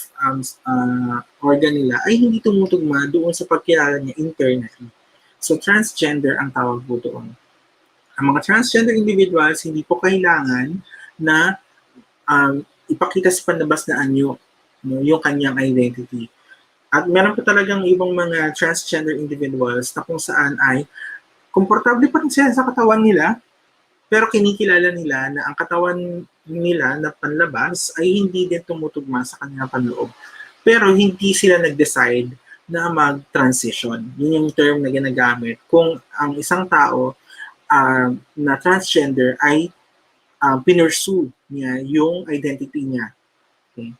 organ nila, ay hindi tumutugma doon sa pagkilala niya internally. So, transgender ang tawag po doon. Ang mga transgender individuals, hindi po kailangan na ipakita sa panlabas na anyo, no, yung kanyang identity. At meron po talagang ibang mga transgender individuals na kung saan ay komportable pa rin sila sa katawan nila, pero kinikilala nila na ang katawan nila na panlabas ay hindi din tumutugma sa kanilang panloob. Pero hindi sila nag-decide na mag-transition. Yun yung term na ginagamit kung ang isang tao na transgender ay pinursue niya yung identity niya. Okay?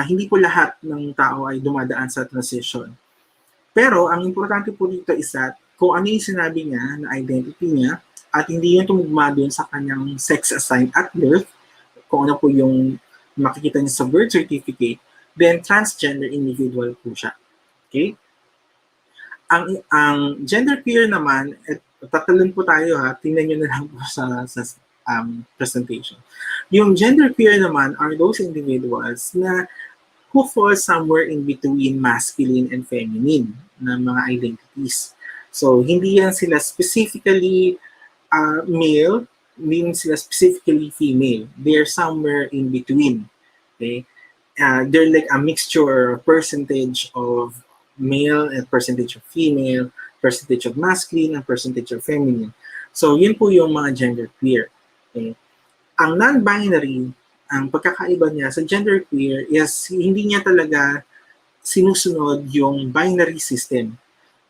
Hindi po lahat ng tao ay dumadaan sa transition. Pero ang importante po dito is that kung ano yung sinabi niya na identity niya, at hindi yun tumugma doon sa kanyang sex assigned at birth, kung ano po yung makikita niya sa birth certificate, then transgender individual po siya. Okay? Ang gender queer naman, tatalon po tayo ha, tingnan nyo na lang po sa presentation. Yung gender queer naman are those individuals na who fall somewhere in between masculine and feminine na mga identities. So, hindi yan sila specifically male, hindi sila specifically female. They're somewhere in between. Okay? They're like a mixture percentage of male and percentage of female. percentage of masculine and percentage of feminine. So, yun po yung mga genderqueer. Okay? Ang non-binary, ang pagkakaiba niya sa genderqueer is hindi niya talaga sinusunod yung binary system.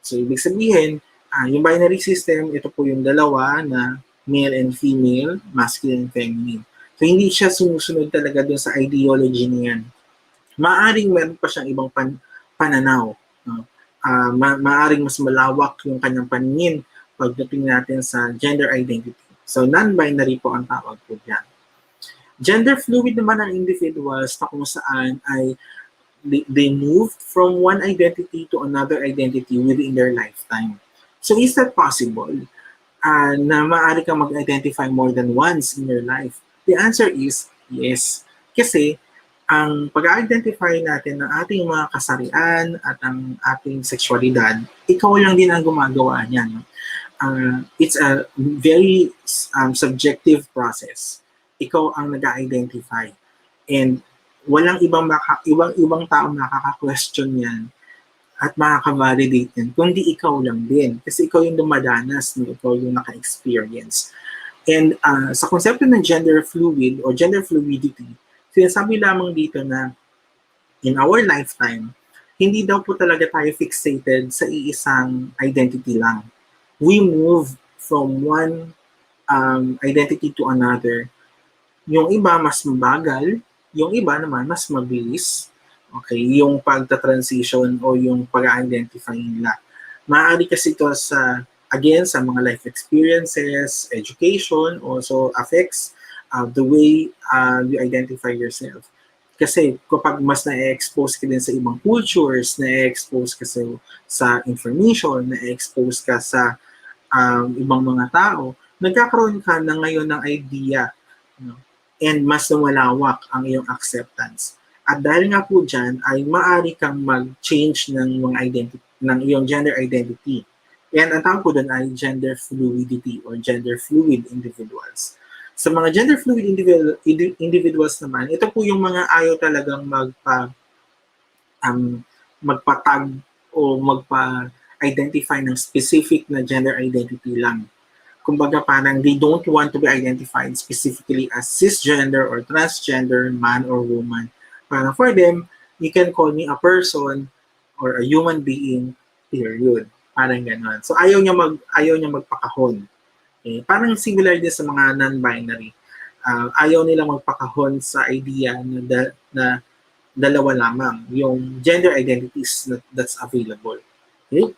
So, ibig sabihin, yung binary system, ito po yung dalawa na male and female, masculine and feminine. So, hindi siya sumusunod talaga dun sa ideology niyan. Maaring meron pa siyang ibang pananaw. No? Maaring mas malawak yung kanyang paningin pagdating natin sa gender identity. So, non-binary po ang tawag po dyan. Gender fluid naman ang individuals na kung saan ay they moved from one identity to another identity within their lifetime. So, is that possible? Na maaari kang mag-identify more than once in your life? The answer is yes. Kasi, ang pag-identify natin ng ating mga kasarian at ang ating sexualidad, ikaw lang din ang gumagawa niyan. It's a very subjective process. Ikaw ang nag-identify. And walang ibang tao makaka-question yan at makaka-validate yan, kundi ikaw lang din. Kasi ikaw yung dumadanas, no? Ikaw yung naka-experience. And sa konsepto ng gender fluid or gender fluidity, sinasabi lamang dito na in our lifetime, hindi daw po talaga tayo fixated sa iisang identity lang. We move from one identity to another. Yung iba mas mabagal, yung iba naman mas mabilis. Okay, yung pagta-transition o yung pag-identify nila. Maaari kasi ito sa mga life experiences, education, also affects the way you identify yourself. Kasi kapag mas na-expose ka din sa ibang cultures, na-expose ka sa information, na-expose ka sa ibang mga tao, nagkakaroon ka na ngayon ng idea, no? And mas lumalawak ang iyong acceptance. At dahil nga po dyan, ay maaari kang mag-change ng mga identity, ng iyong gender identity. And ang tawag po doon ay gender fluidity or gender fluid individuals. Sa mga gender fluid individuals naman, ito po yung mga ayaw talagang magpatag o magpa-identify ng specific na gender identity lang. Kumbaga parang they don't want to be identified specifically as cisgender or transgender, man or woman. Parang for them, you can call me a person or a human being, period. Parang ganon. So ayaw niya magpakahon. Okay? Parang similar din sa mga non-binary. Ayaw nila magpakahon sa idea na dalawa lamang yung gender identities that's available. Okay?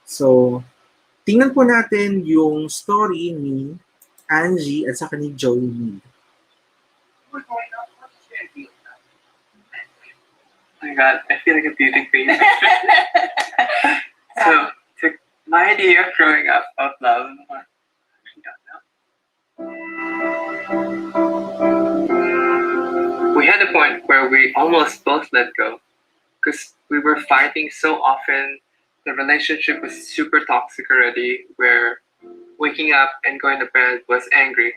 So, tingnan po natin yung story ni Angie at saka ni Joey. Oh my god, I feel like a beauty queen. So my idea of growing up of love, I actually don't know. We had a point where we almost both let go because we were fighting so often. The relationship was super toxic already, where waking up and going to bed was angry.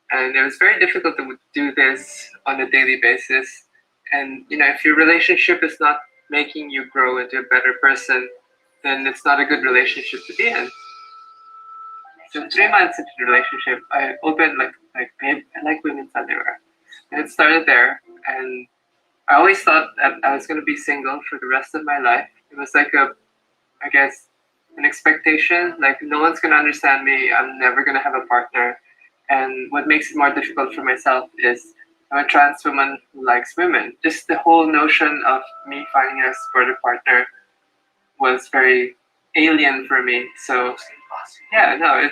And it was very difficult to do this on a daily basis. And, if your relationship is not making you grow into a better person, then it's not a good relationship to be in. So 3 months into the relationship, I opened babe, I like women's underwear. And it started there. And I always thought that I was going to be single for the rest of my life. It was like an expectation. Like, no one's going to understand me. I'm never going to have a partner. And what makes it more difficult for myself is I'm a trans woman who likes women. Just the whole notion of me finding a supportive partner was very alien for me. So, yeah, no,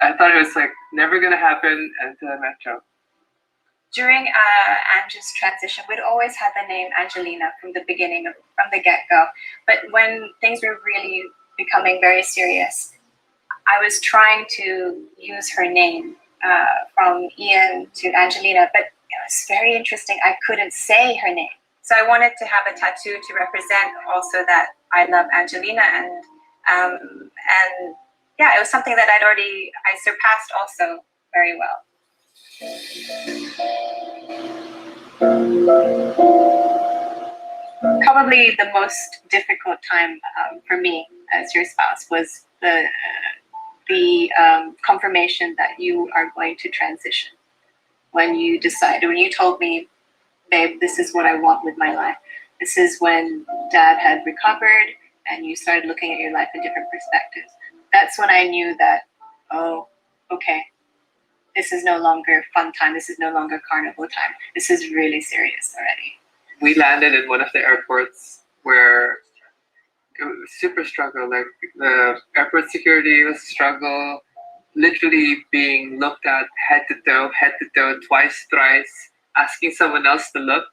I thought it was never going to happen until I met Joe. During Angie's transition, we'd always had the name Angelina from the beginning, from the get-go. But when things were really becoming very serious, I was trying to use her name from Ian to Angelina, but it was very interesting. I couldn't say her name. So I wanted to have a tattoo to represent also that I love Angelina, and yeah, it was something that I surpassed also very well. probably the most difficult time for me as your spouse was the confirmation that you are going to transition. When you told me, babe, this is what I want with my life. This is when Dad had recovered and you started looking at your life in different perspectives. That's when I knew that, oh, okay, this is no longer fun time. This is no longer carnival time. This is really serious already. We landed in one of the airports where it was super struggle. Like the airport security was struggle, literally being looked at head to toe, twice, thrice, asking someone else to look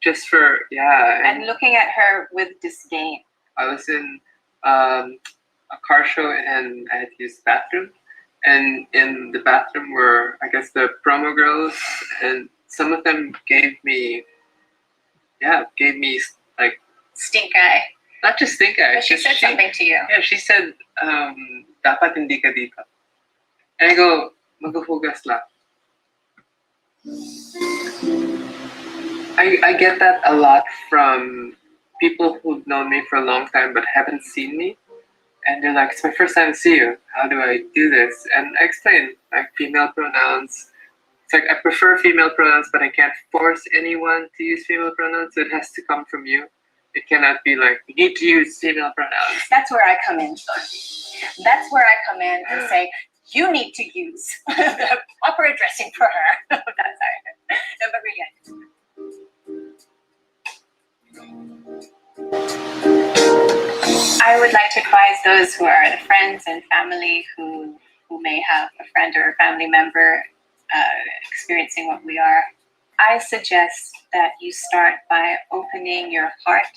just for, and looking at her with disdain. I was in a car show and I had to use the bathroom. And in the bathroom were, I guess, the promo girls, and some of them gave me like stink eye. Not just stink eye. But she said something to you. Yeah, she said, dapat hindi ka dito. And I go, maghuhugas lang. I get that a lot from people who've known me for a long time but haven't seen me. And they're like, it's my first time to see you. How do I do this? And I explain, like female pronouns. It's like, I prefer female pronouns, but I can't force anyone to use female pronouns. It has to come from you. It cannot be like, you need to use female pronouns. That's where I come in. That's where I come in and say, you need to use the proper addressing for her. That's how no, but really, I would like to advise those who are the friends and family who may have a friend or a family member experiencing what we are. I suggest that you start by opening your heart.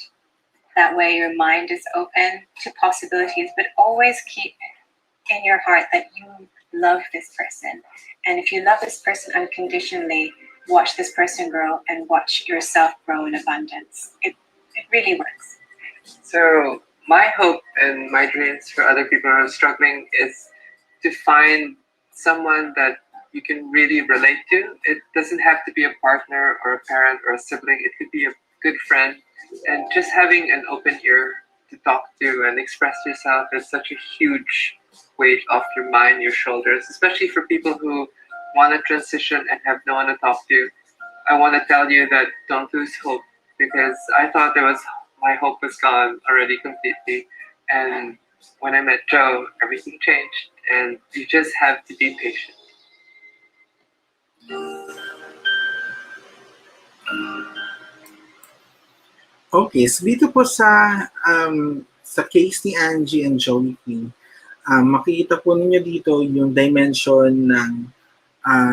That way your mind is open to possibilities, but always keep in your heart that you love this person. And if you love this person unconditionally, watch this person grow and watch yourself grow in abundance. It really works. So my hope and my dreams for other people who are struggling is to find someone that you can really relate to. It doesn't have to be a partner or a parent or a sibling. It could be a good friend. And just having an open ear to talk to and express yourself is such a huge weight off your mind, your shoulders, especially for people who want to transition and have no one to talk to. I want to tell you that don't lose hope, because I thought my hope was gone already completely. And when I met Joe, everything changed, and you just have to be patient. Okay, so dito po sa case ni Angie and Joey Queen, makikita po ninyo dito yung dimension ng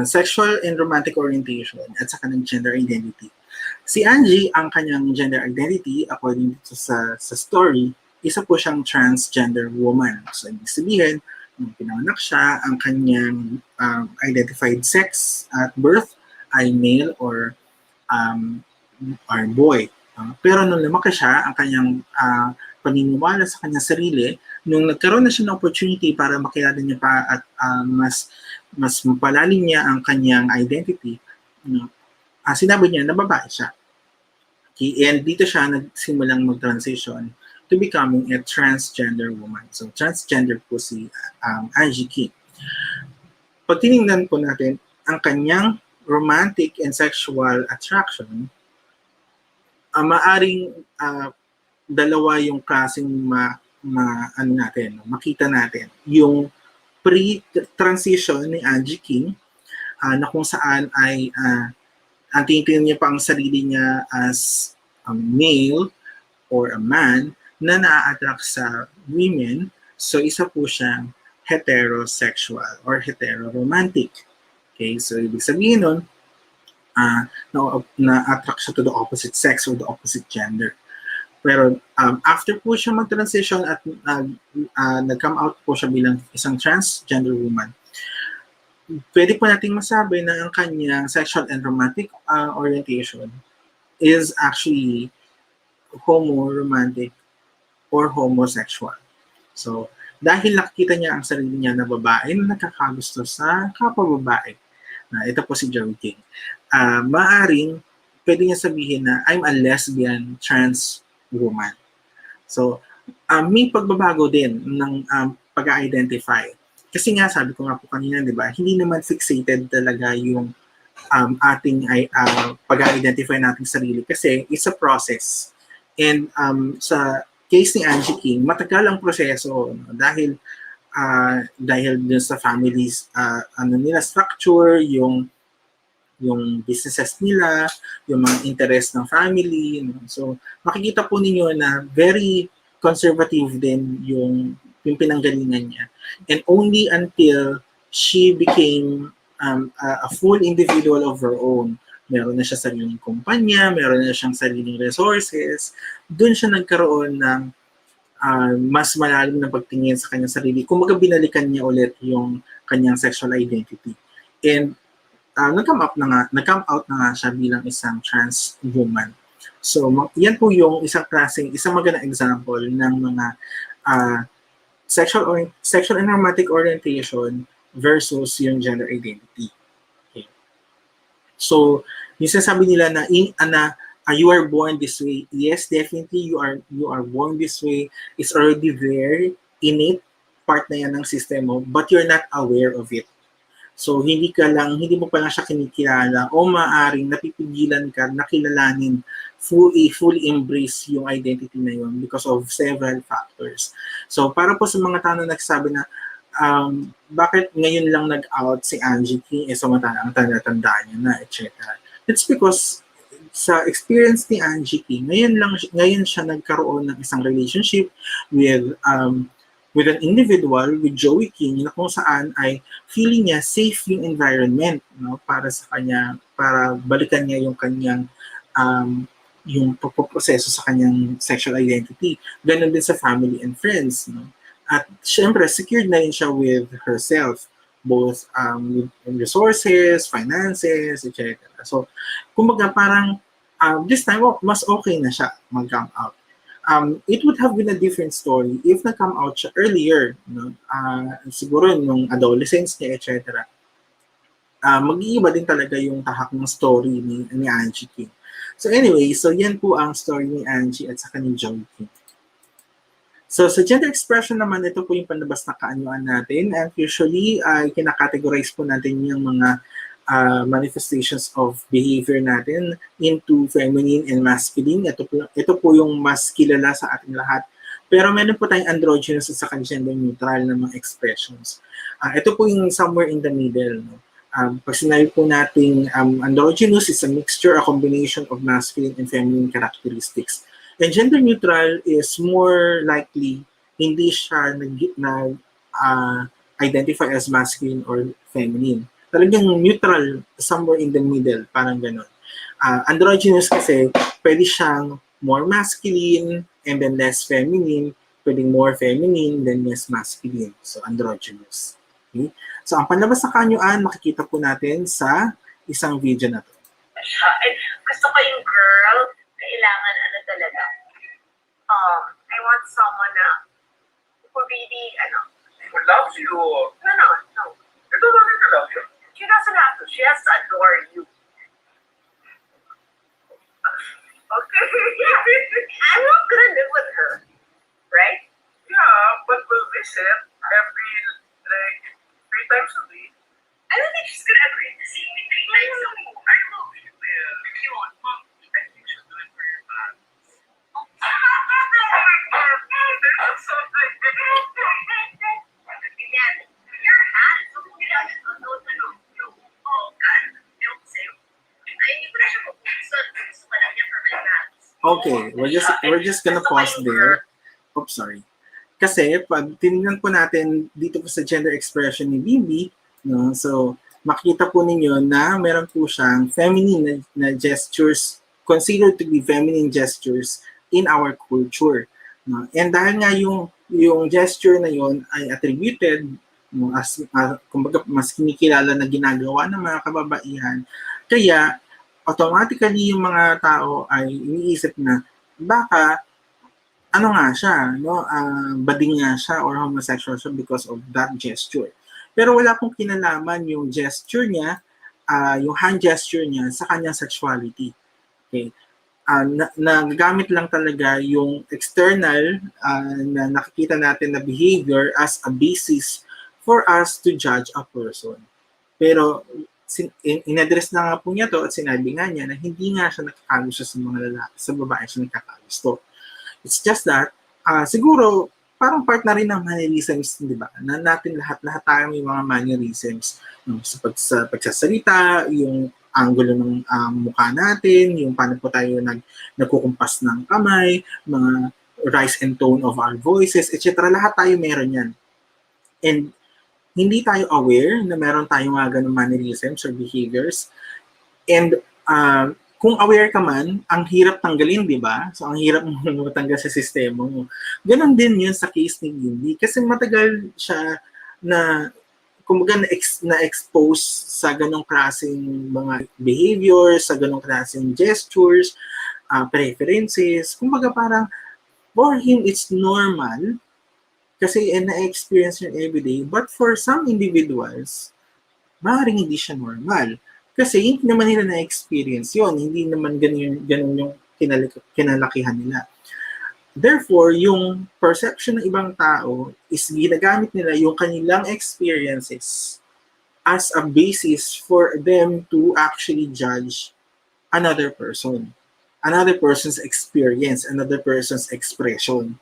sexual and romantic orientation at saka ng gender identity. Si Angie, ang kanyang gender identity, according to sa story, isa po siyang transgender woman. So, ibig sabihin, nung pinanganak siya, ang kanyang identified sex at birth ay male or boy. Pero nung lumaki siya, ang kanyang paniniwala sa kanyang sarili, nung nagkaroon na siya ng opportunity para makilala niya pa at mas mapalalim niya ang kanyang identity, sinabi niya na babae siya. Okay? And dito siya nagsimulang mag-transition to becoming a transgender woman. So, transgender po si Angie King. Pag tinignan po natin, ang kanyang romantic and sexual attraction, maaring dalawa yung klaseng makita natin. Yung pre-transition ni Angie King, na kung saan ay ang tinitingnan niya pa ang sarili niya as a male or a man na na-attract sa women. So isa po siyang heterosexual or heteroromantic. Okay, so ibig sabihin nun, na-attract siya to the opposite sex or the opposite gender. Pero after po siya mag-transition at nag-come out po siya bilang isang transgender woman, pwede po nating masabi na ang kanyang sexual and romantic orientation is actually homo-romantic or homosexual. So, dahil nakikita niya ang sarili niya na babae na nakakagusto sa kapwa-babae, ito po si Joey King, maaring pwede niya sabihin na I'm a lesbian trans woman. So, may pagbabago din ng pag-identify. Kasi nga, sabi ko nga po kanina, di ba, hindi naman fixated talaga yung ating pag-identify nating sarili kasi it's a process. And sa case ni Angie King, matagal ang proseso no? Dahil dun sa families nila structure, yung businesses nila, yung mga interest ng family. No? So, makikita po ninyo na very conservative din yung pinanggalingan niya. And only until she became a full individual of her own, meron na siya sariling kumpanya, meron na siyang sariling resources, dun siya nagkaroon ng mas malalim na pagtingin sa kanyang sarili. Kumbaga binalikan niya ulit yung kanyang sexual identity. And nag-come out na nga siya bilang isang trans woman. So, yan po yung isang magandang example ng mga sexual and romantic orientation versus yung gender identity. Okay. So, yung sinasabi nila na you are born this way. Yes, definitely you are born this way. It's already there, innate part na yan ng system mo, but you're not aware of it. So, hindi mo pa lang siya kinikilala o maaaring napipigilan ka na kilalanin fully embrace yung identity na yun because of several factors. So, para po sa mga tao na nagsasabi na bakit ngayon lang nag-out si Angie King ang tanda-tandaan niya na, etc. It's because sa experience ni Angie King, ngayon siya nagkaroon ng isang relationship with an individual, with Joey King, na kung saan ay feeling niya safe yung environment, no, para sa kanya, para balikan niya yung kanyang yung pagpoproseso sa kanyang sexual identity. Ganon din sa family and friends, no. At syempre, secured na rin siya with herself, both with resources, finances, etc. So, kumbaga parang this time, mas okay na siya mag-come out. It would have been a different story if na-come out siya earlier, no? Siguro nung adolescence niya, etc. Mag-iiba din talaga yung tahak ng story ni Angie King. So anyway, so yan po ang story ni Angie at saka ni Joey King. So sa gender expression naman, ito po yung panlabas na kaanyuan natin. And usually, kinakategorize po natin yung mga manifestations of behavior natin into feminine and masculine. Ito po yung mas kilala sa ating lahat. Pero meron po tayong androgynous at saka gender neutral na mga expressions. Ito po yung somewhere in the middle. No? Pag sinabi po natin androgynous is a mixture, a combination of masculine and feminine characteristics. And gender neutral is more likely hindi siya identify as masculine or feminine. Talagang neutral, somewhere in the middle, parang gano'n. Androgynous kasi, pwede siyang more masculine and then less feminine, pwedeng more feminine then less masculine. So, androgynous. Okay? So, ang panlabas na kaanyuan, makikita po natin sa isang video na to. Gusto ko yung girl, kailangan talaga. I want someone who really, who loves you. No. You don't need to love you. She doesn't have to. She has to adore you. Okay. I'm not gonna live with her, right? Yeah, but we'll visit every, 3 times a week. I don't think she's gonna agree to see me 3 times a week. I know she will. If you want, Mom, I think she'll do it for your fans. There's something. Yan. Your hands. So, kung no. Oh, God. Ewan ko sa'yo. Ay, hindi ko na siya mabukusan. Gusto ka lang niya for my hands. Okay, we're just gonna pause there. Oops, sorry. Kasi pag tinignan po natin dito po sa gender expression ni BIMBY, no, so makikita po ninyo na meron po siyang feminine na gestures, considered to be feminine gestures in our culture. No? And dahil nga yung gesture na yon ay attributed, no, as kumbaga mas kinikilala na ginagawa ng mga kababaihan, kaya automatically yung mga tao ay iniisip na baka ano nga siya, no? Bading nga siya or homosexual siya because of that gesture. Pero wala pong kinalaman yung gesture niya, yung hand gesture niya sa kanyang sexuality. Okay? nagagamit lang talaga yung external na nakikita natin na behavior as a basis for us to judge a person. Pero in-address na nga po niya to at sinabi nga niya na hindi nga siya nakakagusto sa mga lalaki, sa babae siya nakakagusto. It's just that, siguro, parang part na rin ng mannerisms, di ba? Na natin lahat tayo may mga mannerisms. Sa pagsasalita, yung angulo ng mukha natin, yung paano po tayo nagkukumpas ng kamay, mga rise and tone of our voices, etc. Lahat tayo meron yan. And hindi tayo aware na meron tayong mga ganung mannerisms or behaviors. And kung aware ka man, ang hirap tanggalin, di ba? So, ang hirap mo matanggal sa sistema mo. Ganon din yun sa case ni Bimby. Kasi matagal siya na kumbaga na-expose sa ganong klaseng mga behaviors, sa ganong klaseng gestures, preferences. Kumbaga parang, for him, it's normal kasi na-experience yun everyday. But for some individuals, maaaring hindi siya normal. Kasi hindi naman nila na-experience yun. Hindi naman ganun yung kinalakihan nila. Therefore, yung perception ng ibang tao is ginagamit nila yung kanilang experiences as a basis for them to actually judge another person, another person's experience, another person's expression.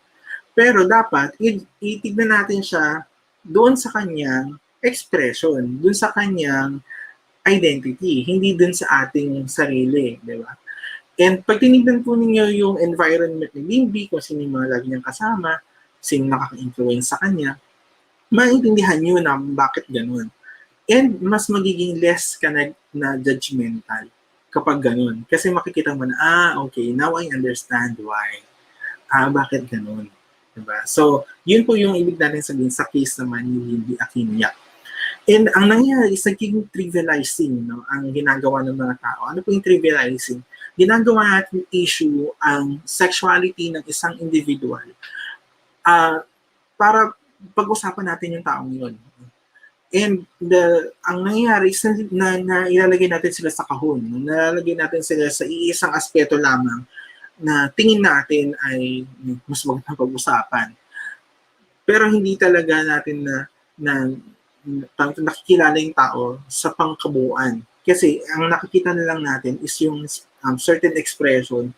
Pero dapat, itignan natin siya doon sa kanyang expression, doon sa kanyang identity, hindi doon sa ating sarili, di ba? And pag tinignan po ninyo yung environment ni Bimby, kung sino yung mga lagi niyang kasama, sino nakaka-influence sa kanya, maintindihan nyo na bakit ganun. And mas magiging less ka na judgmental kapag ganun. Kasi makikita mo na, okay, now I understand why. Bakit ganun? Diba? So, yun po yung ibig natin sabihin sa case naman ni Bimby AQUINO. And ang nangyayari is naging trivializing, no? Ang ginagawa ng mga tao. Ano po yung trivializing? Ginagawa natin issue ang sexuality ng isang individual para pag-usapan natin yung taong yun. And ang nangyayari is na ilalagay natin sila sa kahon. Nalalagay natin sila sa iisang aspeto lamang na tingin natin ay mas magandang pag-usapan. Pero hindi talaga natin na nakikilala yung tao sa pangkabuuan. Kasi ang nakikita na lang natin is yung certain expression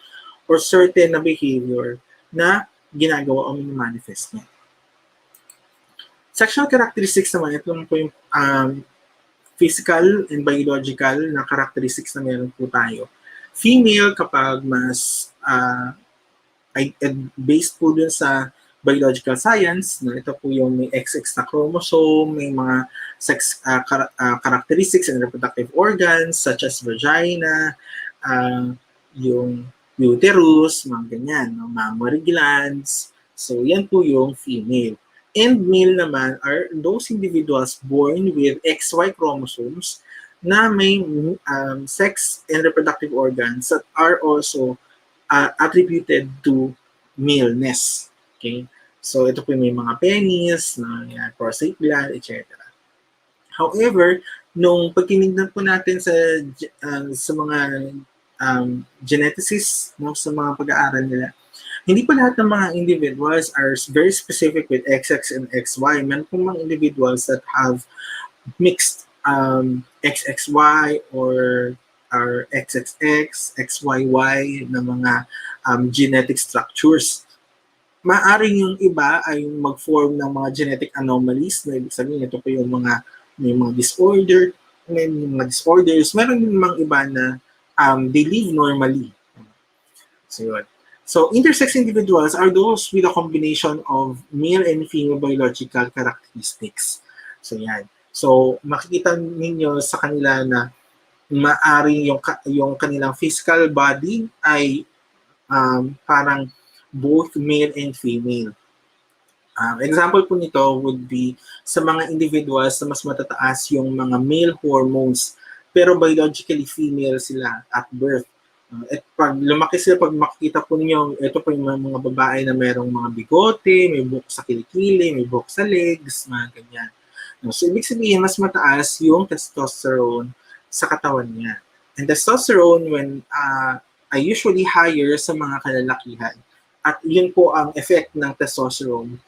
or certain na behavior na ginagawa o manifest niya. Sexual characteristics naman, ito po yung physical and biological na characteristics na meron po tayo. Female, kapag mas based po dun sa biological science, no, ito po yung may XX na chromosome, may mga sex characteristics and reproductive organs such as vagina, yung uterus, mga ganyan, no, mammary glands. So, yan po yung female. And male naman are those individuals born with XY chromosomes na may sex and reproductive organs that are also attributed to maleness. Okay? So, ito po may mga penis, prostate gland, etc. However, nung pagtinignan po natin sa mga geneticists, no, sa mga pag-aaral nila, hindi po lahat ng mga individuals are very specific with XX and XY. Meron po mga individuals that have mixed XXY or XXX, XYY na mga genetic structures. Maaring yung iba ay mag-form ng mga genetic anomalies, na ibig sabihin ito po yung may mga disorders. Meron din mga iba na they live normally. So, yun. So, intersex individuals are those with a combination of male and female biological characteristics. So, yan. So, makikita ninyo sa kanila na maaring yung kanilang physical body ay parang both male and female. Example po nito would be sa mga individuals na mas matataas yung mga male hormones pero biologically female sila at birth. At pag lumaki sila, pag makikita po ninyo, ito po yung mga babae na merong mga bigote, may buhok sa kilikili, may buhok sa legs, mga ganyan. So, ibig sabihin, mas mataas yung testosterone sa katawan niya. And testosterone, when ay usually higher sa mga kalalakihan. At yun po ang effect ng testosterone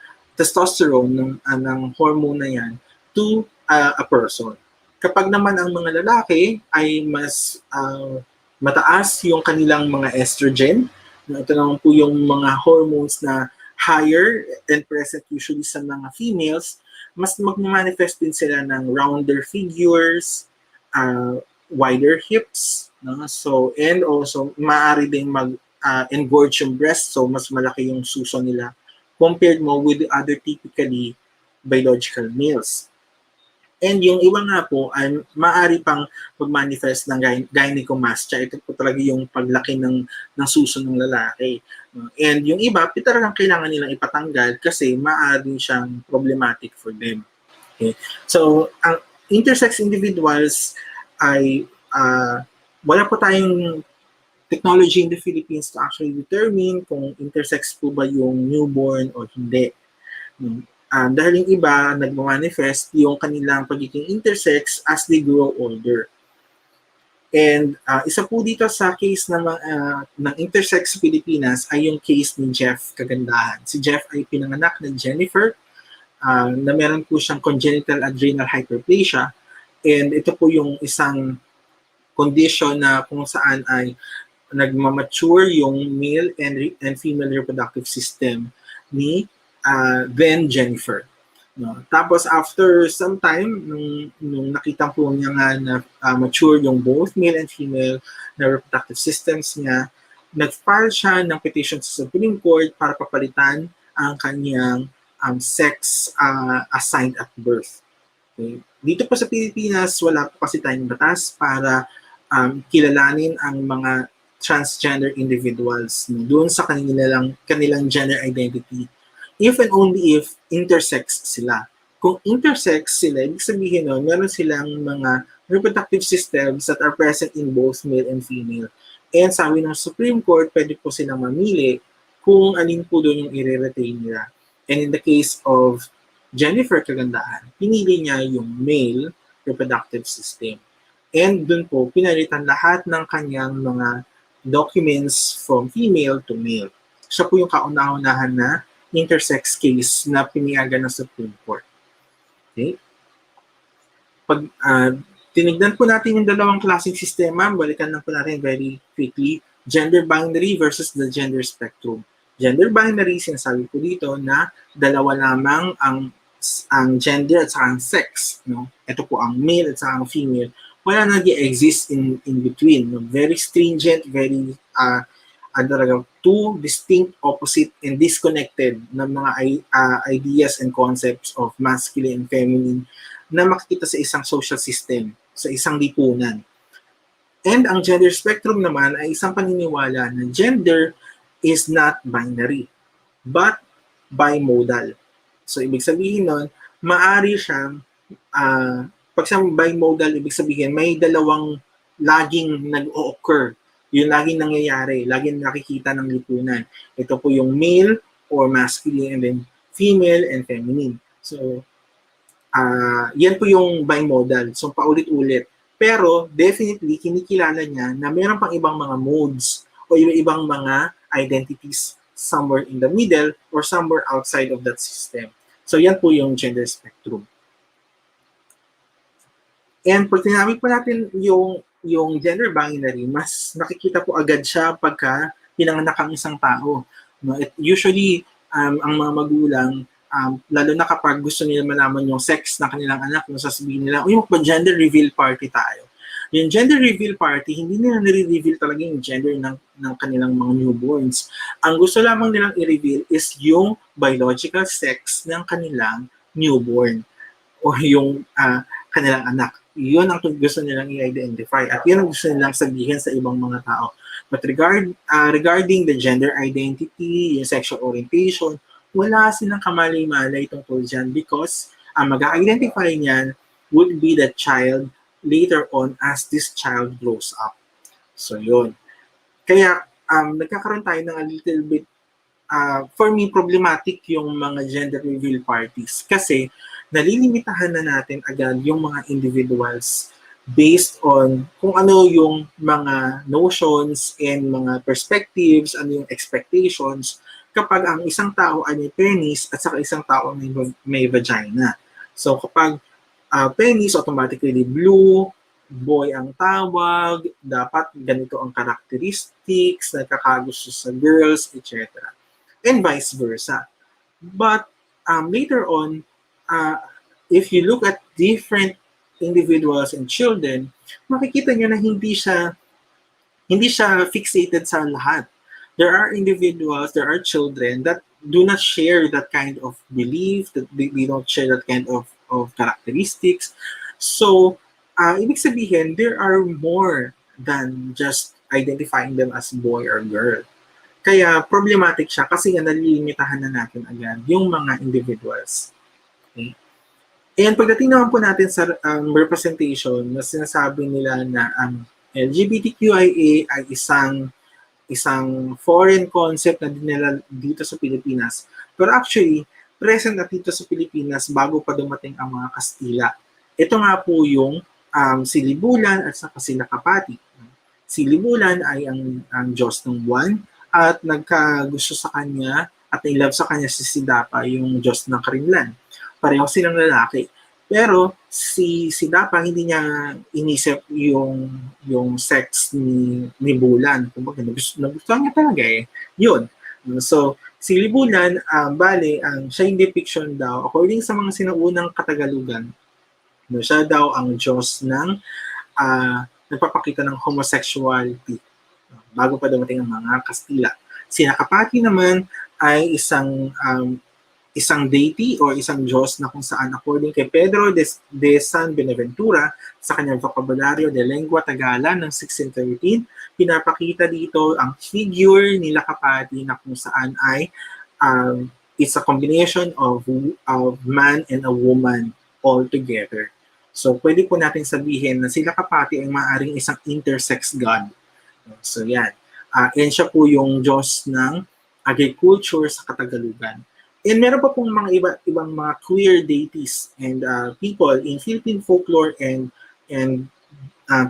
ng hormone na yan to a person. Kapag naman ang mga lalaki ay mas mataas yung kanilang mga estrogen, ito naman po yung mga hormones na higher and present usually sa mga females, mas mag-manifest din sila ng rounder figures, wider hips, no? So, and also, maaari din engorge yung breast, so mas malaki yung suso nila compared mo with the other typically biological males. And yung iba nga po ay maaari pang mag-manifest ng gynecomastia. Ito po talaga yung paglaki ng suso ng lalaki. And yung iba, talagang kailangan nilang ipatanggal kasi maaari siyang problematic for them. Okay? So, ang intersex individuals ay wala po tayong technology in the Philippines to actually determine kung intersex po ba yung newborn o hindi. Dahil yung iba, nagmamanifest yung kanilang pagiging intersex as they grow older. And isa po dito sa case ng intersex Pilipinas ay yung case ni Jeff Kagandahan. Si Jeff ay pinanganak na Jennifer, na meron po siyang congenital adrenal hyperplasia. And ito po yung isang condition na kung saan ay nagmamature yung male and female reproductive system ni then Jennifer. No? Tapos after some time, nung nakita po niya nga na mature yung both male and female na reproductive systems niya, nag-file siya ng petition sa Supreme Court para papalitan ang kanyang sex assigned at birth. Okay? Dito po sa Pilipinas, wala po kasi tayong batas para kilalanin ang mga transgender individuals doon sa kanilang gender identity. If and only if intersex sila. Kung intersex sila, ibig sabihin nun, meron silang mga reproductive systems that are present in both male and female. And sabi ng Supreme Court, pwede po silang mamili kung alin po doon yung i-retain nila. And in the case of Jennifer Kagandahan, pinili niya yung male reproductive system. And doon po, pinalitan lahat ng kanyang mga documents from female to male. Siya po yung kauna-unahan na intersex case na piniyagan ng Supreme Court. Okay? Pag tinignan po natin yung dalawang klaseng sistema, balikan lang po natin very quickly, gender binary versus the gender spectrum. Gender binary, sinasabi po dito na dalawa lamang ang gender at saka ang sex. No? Ito po ang male at saka ang female. Wala nag-exist in between. No? Very stringent, very two distinct, opposite, and disconnected na mga ideas and concepts of masculine and feminine na makikita sa isang social system, sa isang lipunan. And ang gender spectrum naman ay isang paniniwala na gender is not binary, but bimodal. So, ibig sabihin nun, maari siyang, pag sa bimodal, ibig sabihin, may dalawang laging nag-o-occur. Yung laging nangyayari, laging nakikita ng lipunan. Ito po yung male or masculine and then female and feminine. So, yan po yung bimodal. So, paulit-ulit. Pero, definitely, kinikilala niya na mayroon pang ibang mga modes o ibang mga identities somewhere in the middle or somewhere outside of that system. So, yan po yung gender spectrum. And pag tinamig po natin yung gender binary, mas nakikita po agad siya pagka pinanganak ang isang tao. No? Usually, ang mga magulang, lalo na kapag gusto nila malaman yung sex ng kanilang anak, sasabihin nila, uy, magpa-gender reveal party tayo. Yung gender reveal party, hindi nila nire-reveal talaga yung gender ng kanilang mga newborns. Ang gusto lamang nilang i-reveal is yung biological sex ng kanilang newborn o yung kanilang anak. Yun ang gusto nilang i-identify at yun ang gusto nilang sabihin sa ibang mga tao. But regarding the gender identity, yung sexual orientation, wala silang kamalay-malay tungkol dyan because ang mag-identify niyan would be the child later on as this child grows up. So yun. Kaya nagkakaroon tayo ng a little bit, for me, problematic yung mga gender reveal parties kasi nalilimitahan na natin agad yung mga individuals based on kung ano yung mga notions and mga perspectives, ano yung expectations kapag ang isang tao ay may penis at saka isang tao may vagina. So kapag penis, automatically blue, boy ang tawag, dapat ganito ang characteristics, nagkakagusto sa girls, etc. And vice versa. But later on, uh, if you look at different individuals and children, makikita nyo na hindi siya fixated sa lahat. There are individuals, there are children that do not share that kind of belief, that they don't share that kind of characteristics. So, ibig sabihin, there are more than just identifying them as boy or girl. Kaya problematic siya kasi nga nalilimitahan na natin agad yung mga individuals. Okay? And pagdating naman po natin sa representation, na sinasabi nila na ang LGBTQIA ay isang foreign concept na dinala dito sa Pilipinas. Pero actually, present na dito sa Pilipinas bago pa dumating ang mga Kastila. Ito nga po yung si Libulan at saka si Lakapati. Si Libulan ay ang Diyos ng buwan at nagkagusto sa kanya at nilove sa kanya si Sidapa, yung Diyos ng karimlan. Pareho silang lalaki. Pero si Dapa hindi niya inisip yung sex ni Bulan. Kumbaga nagustuhan niya talaga eh. Yun. So si Libulan, bale, siya yung depiction daw, according sa mga sinaunang Katagalugan, siya daw ang Diyos ng nagpapakita ng homosexuality bago pa dumating ang mga Kastila. Si Nakapati naman ay isang deity o isang Diyos na kung saan according kay Pedro de San Benaventura sa kanyang Vocabulario de Lengua Tagala ng 1613, pinapakita dito ang figure ni Lakapati na kung saan ay it's a combination of man and a woman all together. So pwede po natin sabihin na si Lakapati ay maaaring isang intersex god. So yan. And siya po yung Diyos ng agriculture sa Katagalugan. And meron pa pong mga ibang mga queer deities and people in Philippine folklore and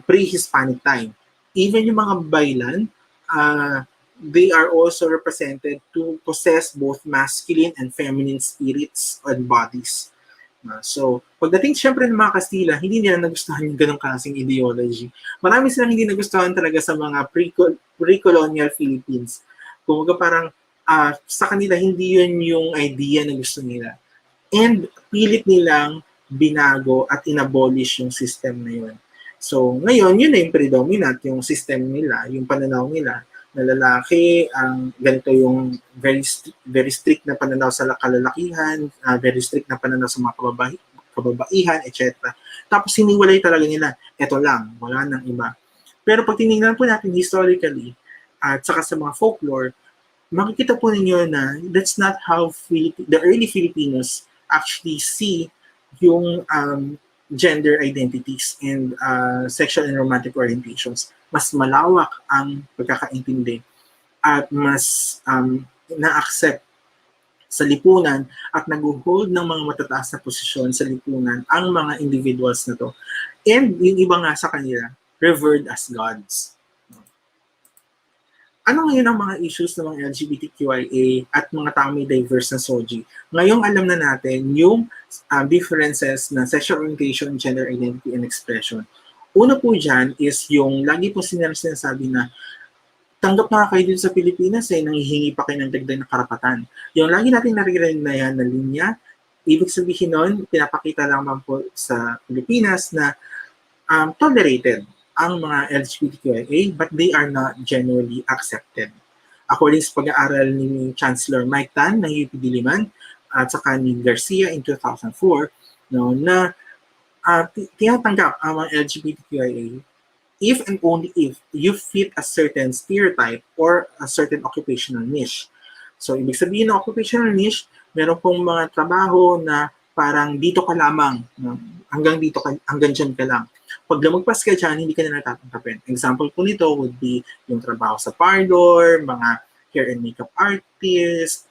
pre-Hispanic time. Even yung mga baylan, they are also represented to possess both masculine and feminine spirits and bodies. So, pagdating siyempre ng mga Kastila, hindi nila nagustuhan yung ganong klaseng ideology. Marami silang hindi nagustuhan talaga sa mga pre-colonial Philippines. Kumbaga parang sa kanila, hindi yun yung idea na gusto nila. And pilit nilang binago at inabolish yung system na yun. So, ngayon, yun na yung predominant, yung system nila, yung pananaw nila, na lalaki, ang ganito yung very strict na pananaw sa kalalakihan, very strict na pananaw sa mga kababaihan, etc. Tapos hiniwalay talaga nila, eto lang, wala nang iba. Pero pag tinignan po natin historically, at saka sa mga folklore, makikita po ninyo na that's not how the early Filipinos actually see yung gender identities and sexual and romantic orientations. Mas malawak ang pagkakaintindi at mas na-accept sa lipunan at nag-hold ng mga matataas na posisyon sa lipunan ang mga individuals na to. And yung iba nga sa kanila, revered as gods. Ano ngayon ang mga issues ng mga LGBTQIA at mga tao may diverse na SOGIE? Ngayong alam na natin yung differences na sexual orientation, gender identity, and expression. Una po dyan is yung lagi po sinasabi na tanggap na kayo dito sa Pilipinas nanghihingi pa kayo ng dagdag na karapatan. Yung lagi natin naririnig na yan na linya, ibig sabihin nun, pinapakita lamang po sa Pilipinas na tolerated ang mga LGBTQIA but they are not generally accepted. According sa pag-aaral ni Chancellor Mike Tan ng UP Diliman at saka ni Garcia in 2004, na tinatanggap ang mga LGBTQIA if and only if you fit a certain stereotype or a certain occupational niche. So, ibig sabihin ng occupational niche, meron pong mga trabaho na parang dito ka lamang, hanggang dyan ka lang. Pag lumagpas ka dyan, hindi ka na natatanggapin. Example po nito would be yung trabaho sa parlor, mga hair and makeup artist,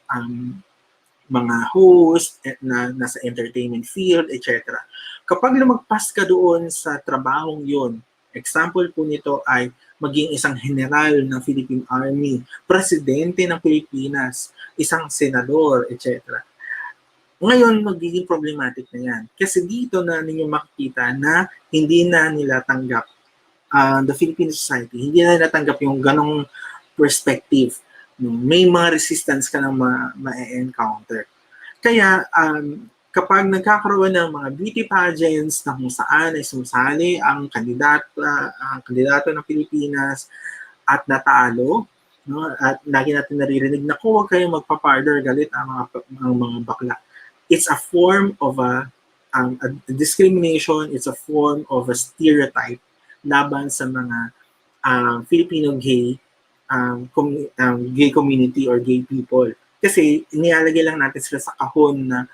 mga host na nasa entertainment field, etc. Kapag lumagpas ka doon sa trabahong yon, example po nito ay maging isang general ng Philippine Army, presidente ng Pilipinas, isang senador, etc. Ngayon, magiging problematic na yan. Kasi dito na ninyo makikita na hindi na nila tanggap the Philippine society, hindi na nila tanggap yung ganong perspective. May mga resistance ka na ma-encounter. Kaya, kapag nagkakaroon ng mga beauty pageants na kung saan ay sumasali ang kandidato ng Pilipinas at natalo, no, at lagi natin naririnig na huwag kayong magpa-parlor, galit ang mga bakla. It's a form of a discrimination, it's a form of a stereotype laban sa mga Filipino gay gay community or gay people. Kasi nilalagay lang natin sila sa kahon na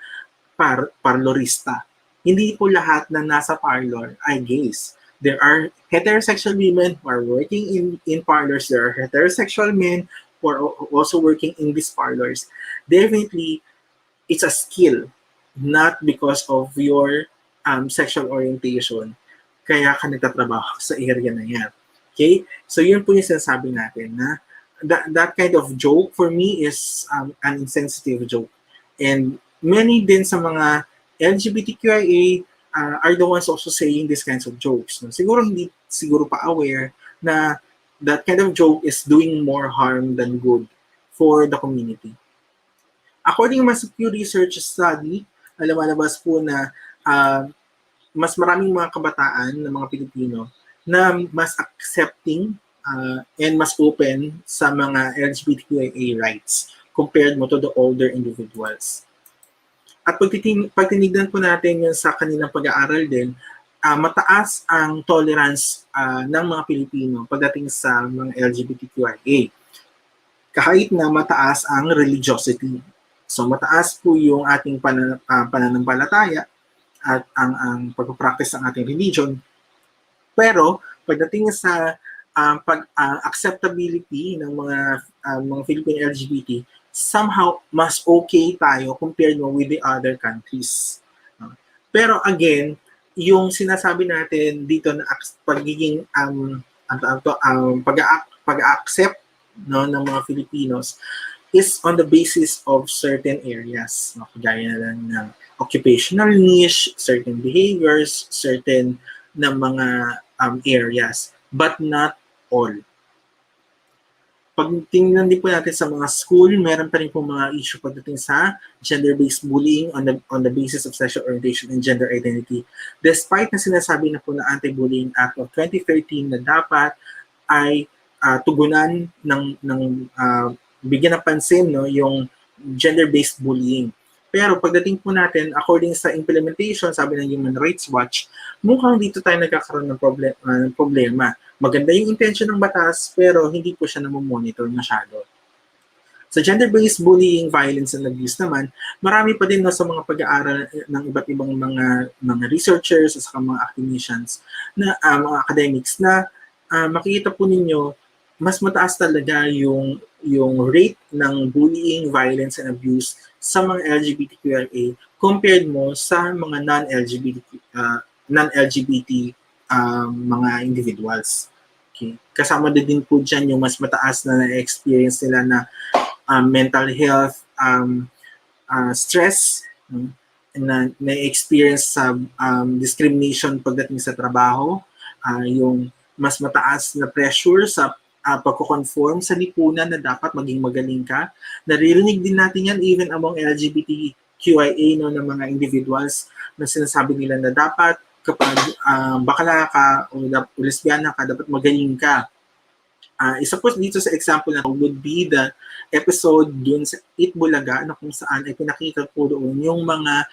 parlorista. Hindi po lahat na nasa parlor ay gays. There are heterosexual women who are working in parlors. There are heterosexual men who are also working in these parlors. Definitely, it's a skill, not because of your sexual orientation. Kaya ka nagtatrabaho sa area na yan. Okay? So yun po yung sinasabi natin na that kind of joke for me is an insensitive joke. And many din sa mga LGBTQIA are the ones also saying these kinds of jokes. No? Hindi siguro pa aware na that kind of joke is doing more harm than good for the community. According sa Pew Research study, lumalabas po na mas maraming mga kabataan ng mga Pilipino na mas accepting and mas open sa mga LGBTQIA rights compared mo to the older individuals. At pag tinignan po natin yun sa kanilang pag-aaral din, mataas ang tolerance ng mga Pilipino pagdating sa mga LGBTQIA. Kahit na mataas ang religiosity. So mataas po yung ating pananampalataya at ang pag-practice ng ating religion. Pero pagdating sa acceptability ng mga Philippine LGBT, somehow mas okay tayo compared with the other countries. Pero again, yung sinasabi natin dito na pagiging pag-accept ng mga Filipinos is on the basis of certain areas. Kagaya na lang ng occupational niche, certain behaviors, certain na mga areas, but not all. Pag tingnan din po natin sa mga school, meron pa rin po mga issue pagdating sa gender-based bullying on the basis of sexual orientation and gender identity. Despite na sinasabi na po na Anti-Bullying Act of 2013 na dapat ay tugunan ng bigyan ng pansin yung gender-based bullying. Pero pagdating po natin, according sa implementation, sabi ng Human Rights Watch, mukhang dito tayo nagkakaroon ng problema. Maganda yung intention ng batas, pero hindi po siya namomonitor masyado. Sa gender-based bullying, violence, and abuse naman, marami pa din sa mga pag-aaral ng iba't ibang mga researchers at saka mga academicians, na mga academics na makikita po ninyo, mas mataas talaga yung rate ng bullying, violence, and abuse sa mga LGBTQIA compared mo sa mga non-LGBT mga individuals. Okay. Kasama din po dyan yung mas mataas na na-experience nila na mental health, stress, na na-experience sa discrimination pagdating sa trabaho, yung mas mataas na pressure sa pagko-conform sa lipunan na dapat maging magaling ka. Naririnig din natin yan even among LGBTQIA ng mga individuals na sinasabi nila na dapat kapag bakla ka o lesbiana ka, dapat magaling ka. Isa po dito sa example na would be the episode dun sa Itbulaga na kung saan ay pinakita po doon yung mga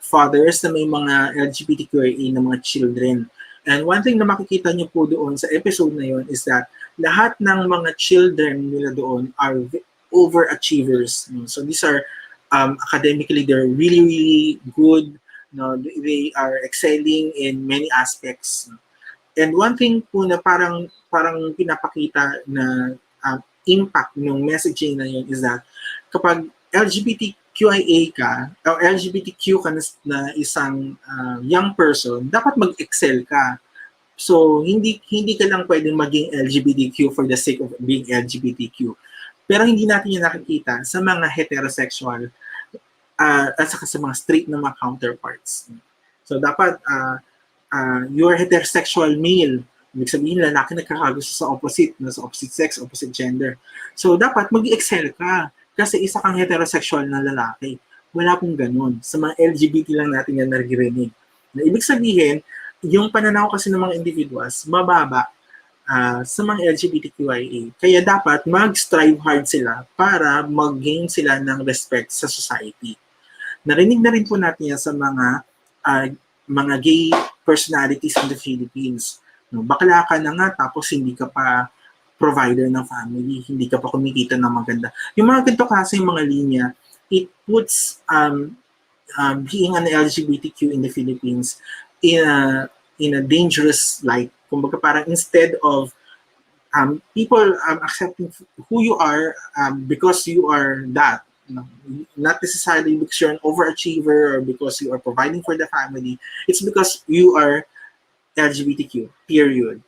fathers na may mga LGBTQIA na mga children. And one thing na makikita niyo po doon sa episode na yon is that lahat ng mga children nila doon are overachievers. So these are academically, they're really, really good. They are excelling in many aspects. And one thing po na parang pinapakita na impact ng messaging na yun is that kapag LGBT QIA ka o LGBTQ ka na isang young person, dapat mag-excel ka. So, hindi ka lang pwedeng maging LGBTQ for the sake of being LGBTQ. Pero hindi natin yung nakikita sa mga heterosexual at saka sa mga straight na mga counterparts. So, dapat you're heterosexual male. Ibig sabihin, lalaki nagkakagusto sa opposite sex, opposite gender. So, dapat mag-excel ka kasi isa kang heterosexual na lalaki. Wala pong ganun. Sa mga LGBT lang natin yan naririnig. Ibig sabihin, yung pananaw kasi ng mga individuals, mababa sa mga LGBTQIA. Kaya dapat mag-strive hard sila para mag-gain sila ng respect sa society. Narinig na rin po natin yan sa mga gay personalities in the Philippines. No, bakla ka na nga tapos hindi ka pa provider ng family, hindi ka pa kumikita ng maganda. Yung mga ganito kasi mga linya, it puts being an LGBTQ in the Philippines in a dangerous light. Kumbaga parang instead of people accepting who you are because you are that, not necessarily because you're an overachiever or because you are providing for the family, it's because you are LGBTQ, period.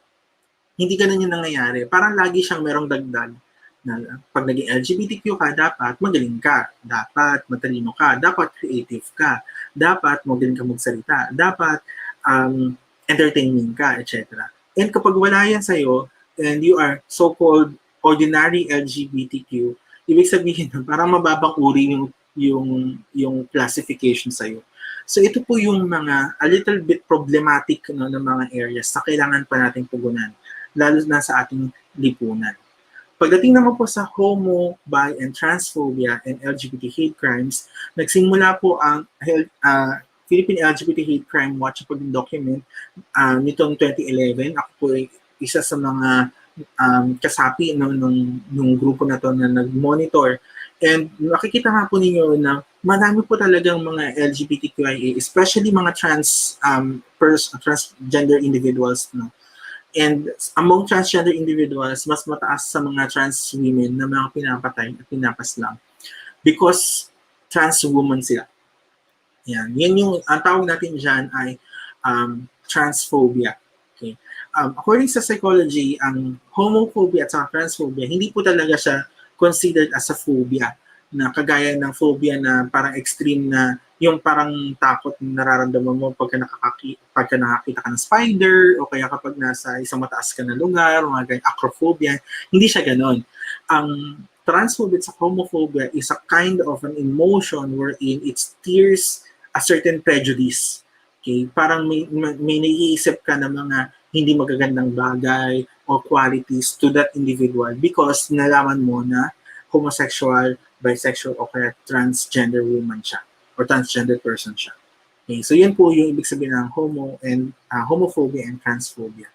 Hindi ganun yung nangyayari. Parang lagi siyang merong dagdag na pag naging LGBTQ ka, dapat magaling ka, dapat matalino ka, dapat creative ka, dapat magaling ka magsalita, dapat entertaining ka, etc. And kapag wala yan sa'yo, and you are so-called ordinary LGBTQ, ibig sabihin parang mababang uri yung classification sa'yo. So ito po yung mga a little bit problematic ng mga areas na kailangan pa nating tugunan, lalo na sa ating lipunan. Pagdating naman po sa homo, bi, and transphobia and LGBT hate crimes, nagsimula po ang Philippine LGBT Hate Crime Watch pag-document nitong 2011. Ako po ay isa sa mga kasapi nung grupo na to na nag-monitor. And makikita nga po ninyo na marami po talagang mga LGBTQIA, especially mga transgender individuals. No? And among transgender individuals, mas mataas sa mga trans women na mga pinapatay at pinapaslang because trans woman sila. Yan yung ang tawag natin dyan ay transphobia. Okay. According sa psychology, ang homophobia at saka transphobia, hindi po talaga siya considered as a phobia na kagaya ng phobia na parang extreme na yung parang takot na nararamdaman mo pagka nakakita ka ng spider o kaya kapag nasa isang mataas ka na lugar, mga ganyan, acrophobia. Hindi siya ganon. Ang transphobia at homophobia is a kind of an emotion wherein it steers a certain prejudice. Okay? Parang may naiisip ka na mga hindi magagandang bagay or qualities to that individual because nalaman mo na homosexual, bisexual, o kaya transgender woman siya or transgender person siya. Okay, so yun po yung ibig sabihin ng homophobia and transphobia.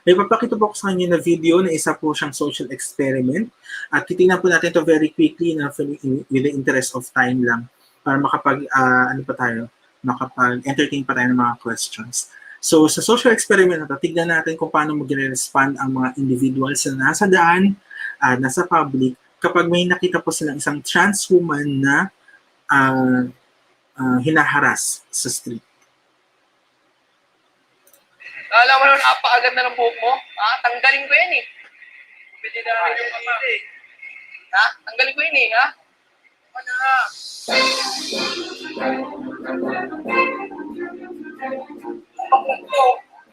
May papakita po ko sa kanya na video na isa po siyang social experiment at titingnan po natin ito very quickly na with the interest of time lang para makapag-entertain pa tayo ng mga questions. So, sa social experiment na ito, tignan natin kung paano mag-respond ang mga individuals na nasa daan, nasa public, kapag may nakita po silang isang trans woman na hinaharas sa street. Alam mo, napakaganda ng buhok mo. Tanggalin ko yan eh. Pwede na rin yung kapatid eh. Tanggalin ko yan eh, ha? Ano na?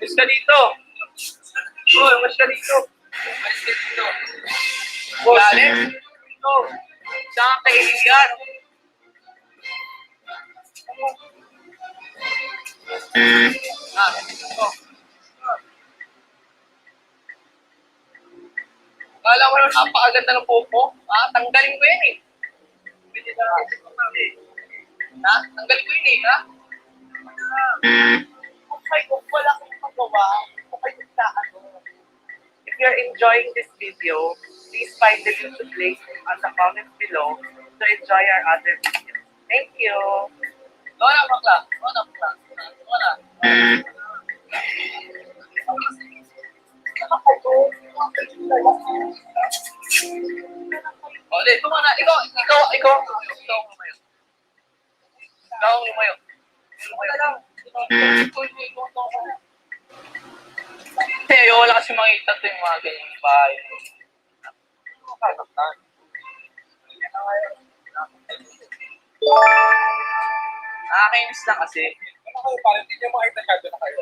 Mas ka dito. Mas ka dito. Mas ka dito. Galit. Dito. Saan ka kaibigan? Dito. Kala mo lang napakaganda ng buhok mo? Tanggalin ko yan eh. Pwede na rin yung kapatid. Tanggalin ko yun eh, ha? Okay, kung wala kang magawa, okay na If you're enjoying this video, please find the YouTube link on the comments below to enjoy our other videos. Thank you! Wala, bakla. Dito muna. Ikaw. akong lumayo. Ikaw akong lumayo. Lumayo. Kasi wala kasi makita ito yung mga ganyang bahay. Nakakainis lang kasi. Parang hindi niyo makita masyado na kayo.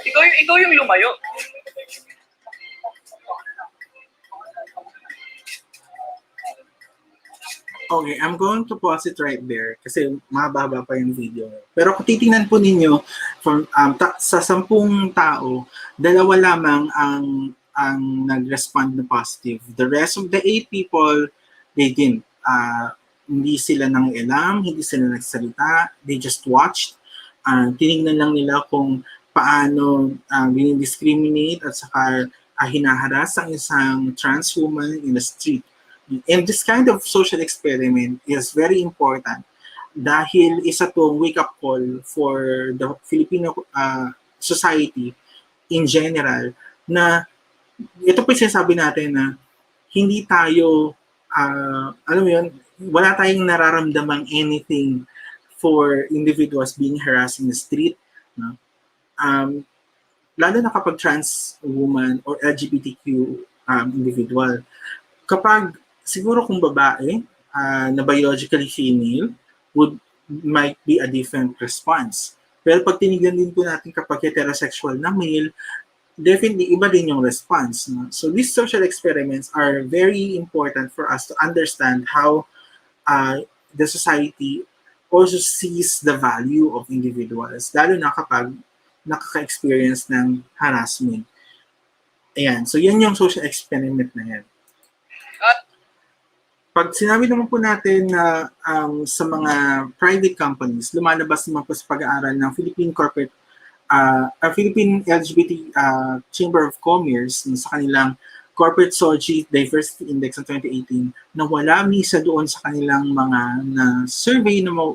Ikaw yung lumayo. Okay, I'm going to pause it right there kasi mababa pa yung video. Pero kung titingnan po ninyo, from, sa 10 tao, 2 lamang ang nag-respond na positive. The rest of the 8 people, they didn't. Hindi sila nang alam, hindi sila nagsalita, they just watched. Tinignan lang nila kung paano dinidiscriminate at saka hinaharas ang isang trans woman in the street. And this kind of social experiment is very important dahil isa tong wake-up call for the Filipino society in general na ito po yung sinasabi natin na hindi tayo, alam mo yun, wala tayong nararamdamang anything for individuals being harassed in the street. No? Lalo na kapag trans woman or LGBTQ individual. Kapag siguro kung babae na biologically female might be a different response. Pero pag tinignan din po natin kapag heterosexual na male, definitely iba din yung response. No? So these social experiments are very important for us to understand how the society also sees the value of individuals, lalo na kapag nakaka-experience ng harassment. Ayan, so yan yung social experiment na yan. Pag sinabi naman po natin na sa mga private companies, lumalabas naman po sa pag-aaral ng Philippine LGBT Chamber of Commerce sa kanilang Corporate SOGIE Diversity Index ng 2018 na wala misa doon sa kanilang mga na survey ng mga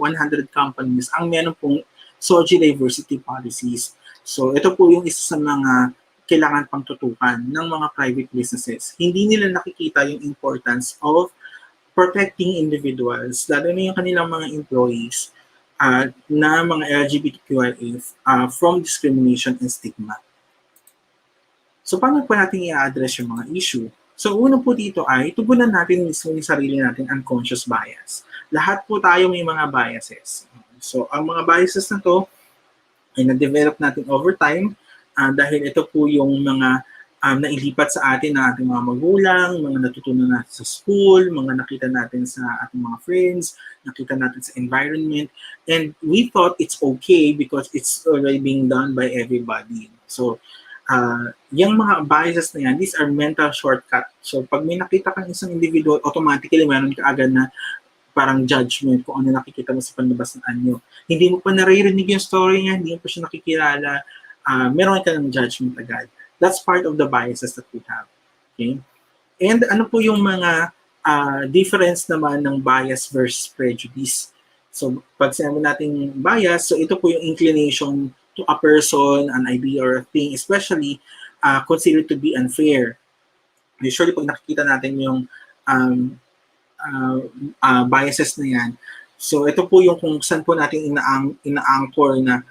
100 companies ang meron pong SOGIE diversity policies. So ito po yung isa sa mga kailangan pang tutukan ng mga private businesses. Hindi nila nakikita yung importance of protecting individuals, lalo na yung kanilang mga employees na mga LGBTQIA from discrimination and stigma. So paano po natin i-address yung mga issue? So una po dito ay tugunan natin mismo yung sarili natin unconscious bias. Lahat po tayo may mga biases. So ang mga biases na to ay na-develop natin over time dahil ito po yung mga nailipat sa atin ng ating mga magulang, mga natutunan natin sa school, mga nakita natin sa ating mga friends, nakita natin sa environment, and we thought it's okay because it's already being done by everybody. So, yung mga biases na yan, these are mental shortcut. So, pag may nakita kang isang individual, automatically meron ka agad na parang judgment kung ano nakikita mo sa panlabas ng anyo. Hindi mo pa naririnig yung story niya, hindi mo pa siya nakikilala, meron ka ng judgment agad. That's part of the biases that we have. Okay? And ano po yung mga difference naman ng bias versus prejudice? So, pag sinabi natin bias, so ito po yung inclination to a person, an idea, or a thing, especially considered to be unfair. Usually, pag nakikita natin yung biases na yan, so ito po yung kung saan po natin ina-anchor na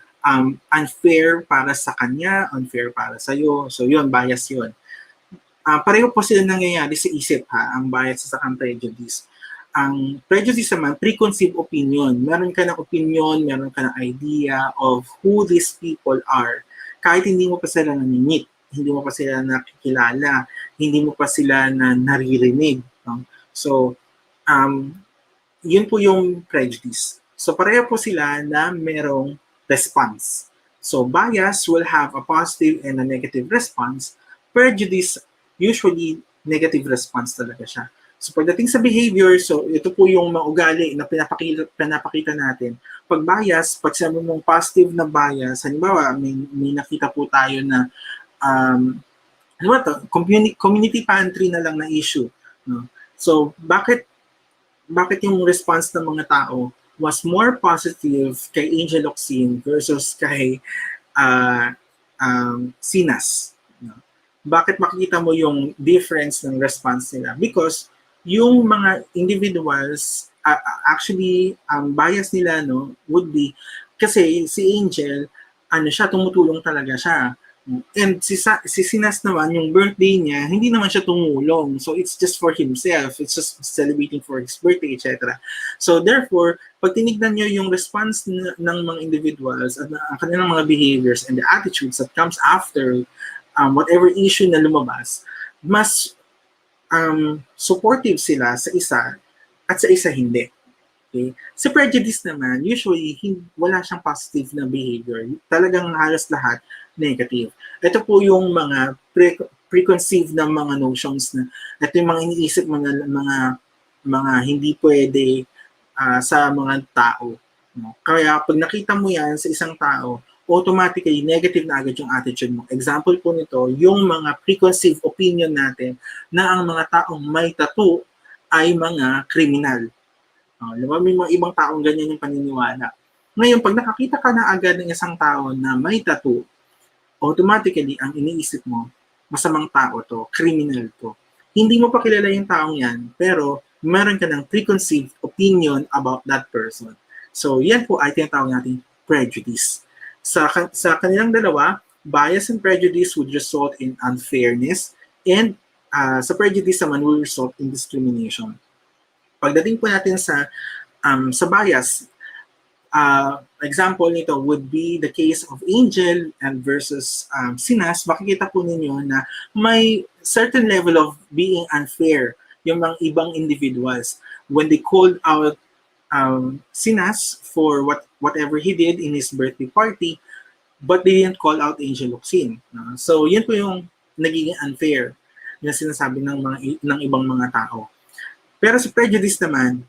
unfair para sa kanya, unfair para sa iyo. So yun, bias yun. Pareho po sila nangyayari sa isip ang bias sa prejudice. Ang prejudice naman, preconceived opinion. Meron ka ng opinion, meron ka ng idea of who these people are. Kahit hindi mo pa sila nami-meet, hindi mo pa sila nakikilala, hindi mo pa sila naririnig. No? So, yun po yung prejudice. So pareho po sila na merong response. So bias will have a positive and a negative response. Prejudice, usually negative response talaga siya. So pagdating sa behavior, so ito po yung mga ugali na pinapakita natin. Pag bias, pag sabi mong positive na bias, halimbawa may nakita po tayo na community pantry na lang na issue. No? So bakit yung response ng mga tao was more positive kay Angel Locsin versus kay Sinas. No? Bakit makikita mo yung difference ng response nila? Because yung mga individuals, actually, bias nila, no, would be, kasi si Angel, ano siya, tumutulong talaga siya. And si Sinas naman, yung birthday niya, hindi naman siya tumulong. So it's just for himself. It's just celebrating for his birthday, etc. So therefore, pag tinignan nyo yung response ng mga individuals at ang kanilang mga behaviors and the attitudes that comes after whatever issue na lumabas, mas supportive sila sa isa at sa isa hindi. Okay? Sa prejudice naman, usually, wala siyang positive na behavior. Talagang halos lahat negative. Ito po yung mga preconceived na mga notions na ito yung mga iniisip mga hindi pwede sa mga tao. No? Kaya pag nakita mo yan sa isang tao, automatically negative na agad yung attitude mo. Example po nito, yung mga preconceived opinion natin na ang mga taong may tattoo ay mga kriminal. May mga ibang taong ganyan yung paniniwala. Ngayon, pag nakakita ka na agad ng isang tao na may tattoo, automatically, ang iniisip mo, masamang tao to, criminal to. Hindi mo pa kilala yung taong yan, pero meron ka ng preconceived opinion about that person. So, yan po ay tinatawag natin prejudice. Sa kanilang dalawa, bias and prejudice would result in unfairness, and sa prejudice naman will result in discrimination. Pagdating po natin sa bias, example nito would be the case of Angel and versus Sinas. Makikita po ninyo na may certain level of being unfair yung mga ibang individuals when they called out Sinas for whatever he did in his birthday party, but they didn't call out Angel Locsin. So yun po yung nagiging unfair na sinasabi ng ibang mga tao. Pero sa prejudice naman,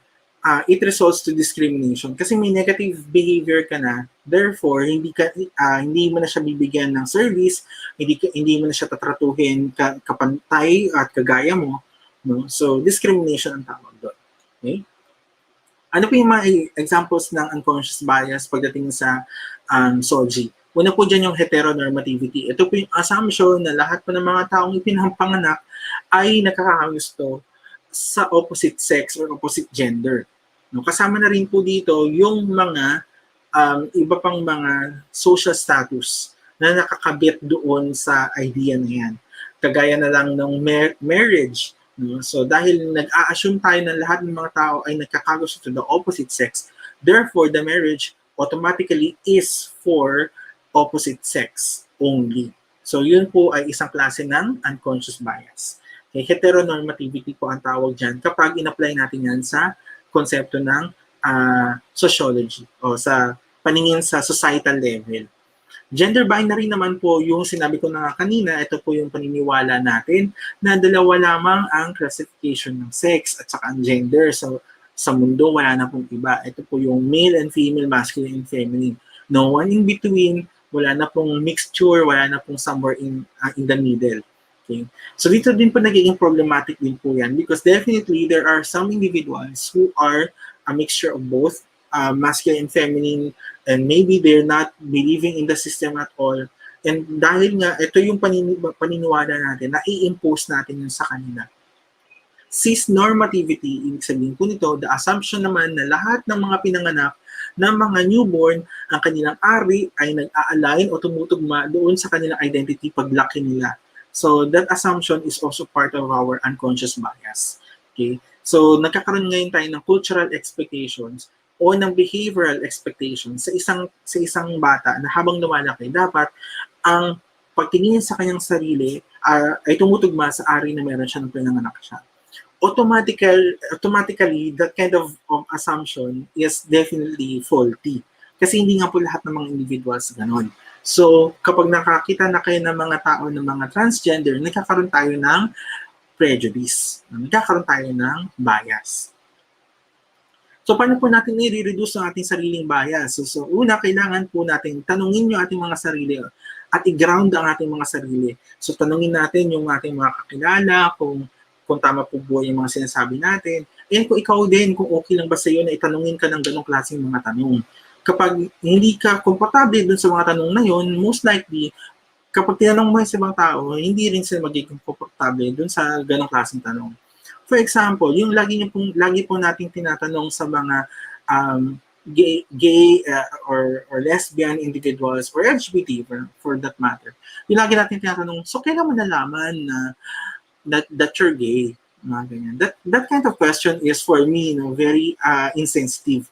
it results to discrimination kasi may negative behavior ka na, therefore hindi mo na siya bibigyan ng service, hindi mo na siya tatratuhin kapantay at kagaya mo, no? So discrimination ang tawag doon. Okay? Ano po yung mga examples ng unconscious bias pagdating sa SOGIE? Una po dyan yung heteronormativity. Ito po yung assumption na lahat po ng mga taong ipinampanganak ay nakakagusto sa opposite sex or opposite gender. No, kasama na rin po dito yung mga iba pang mga social status na nakakabit doon sa idea na yan. Kagaya na lang ng marriage. No? So dahil nag-a-assume tayo na lahat ng mga tao ay nagkakagusto to the opposite sex, therefore the marriage automatically is for opposite sex only. So yun po ay isang klase ng unconscious bias. Okay, heteronormativity po ang tawag dyan kapag in-apply natin yan sa konsepto ng sociology o sa paningin sa societal level. Gender binary naman po yung sinabi ko na kanina, ito po yung paniniwala natin na dalawa lamang ang classification ng sex at saka ang gender. So sa mundo wala na pong iba. Ito po yung male and female, masculine and feminine. No one in between, wala na pong mixture, wala na pong somewhere in the middle. Okay. So dito din po nagiging problematic din po yan because definitely there are some individuals who are a mixture of both masculine and feminine, and maybe they're not believing in the system at all. And dahil nga, ito yung paniniwala natin, na i-impose natin yun sa kanila. Cis-normativity, ibig sabihin po nito, the assumption naman na lahat ng mga pinanganak ng mga newborn, ang kanilang ari ay nag-a-align o tumutugma doon sa kanilang identity paglaki nila. So that assumption is also part of our unconscious bias. Okay? So nagkakaroon ngayon tayo ng cultural expectations o ng behavioral expectations sa isang bata na habang lumalaki, dapat ang pagtingin sa kanyang sarili ay tumutugma sa ari na meron siya ng pinanganak siya. Automatically, that kind of assumption is definitely faulty. Kasi hindi nga po lahat ng mga individuals ganon. So, kapag nakakita na kayo ng mga tao ng mga transgender, nagkakaroon tayo ng prejudice. Nagkakaroon tayo ng bias. So, paano po natin i-reduce ang ating sariling bias? So una, kailangan po natin tanungin yung ating mga sarili at i-ground ang ating mga sarili. So, tanungin natin yung ating mga kakilala, kung tama po po yung mga sinasabi natin. And kung ikaw din, kung okay lang ba sa iyo na itanungin ka ng ganong klaseng mga tanong. Kapag hindi ka komportable dun sa mga tanong na yun, most likely, kapag tinanong mo sa ibang tao, hindi rin sila magiging komportable dun sa ganong klaseng tanong. For example, yung lagi po nating tinatanong sa mga gay or lesbian individuals or LGBT for that matter. Yung lagi natin tinatanong, so kailan mo nalaman na that you're gay? Mga ganyan. That kind of question is for me, very insensitive.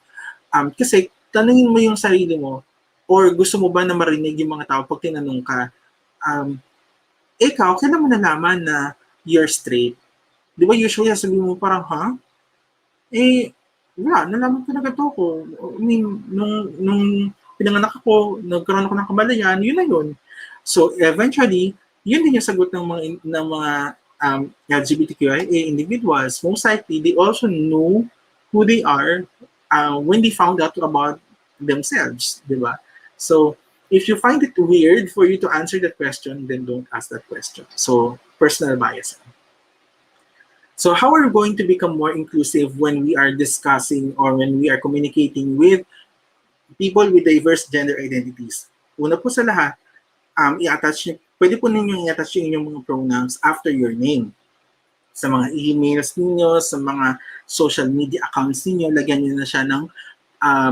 Kasi tanungin mo yung sarili mo, or gusto mo ba na marinig yung mga tao pag tinanong ka, ikaw, kailan mo nalaman na you're straight? Di ba usually sabihin mo parang, wala, nalaman talaga to ko. I mean, nung pinanganak ako, nagkaroon ako ng kamalayan, yun na yun. So eventually, yun din yung sagot ng mga LGBTQIA individuals. Most likely, they also know who they are when they found out about themselves, di ba? So, if you find it weird for you to answer that question, then don't ask that question. So, personal bias. So how are we going to become more inclusive when we are discussing or when we are communicating with people with diverse gender identities? Una po sa lahat, pwede po ninyong i-attach yung inyong mga pronouns after your name. Sa mga emails ninyo, sa mga social media accounts ninyo, lagyan niyo na siya ng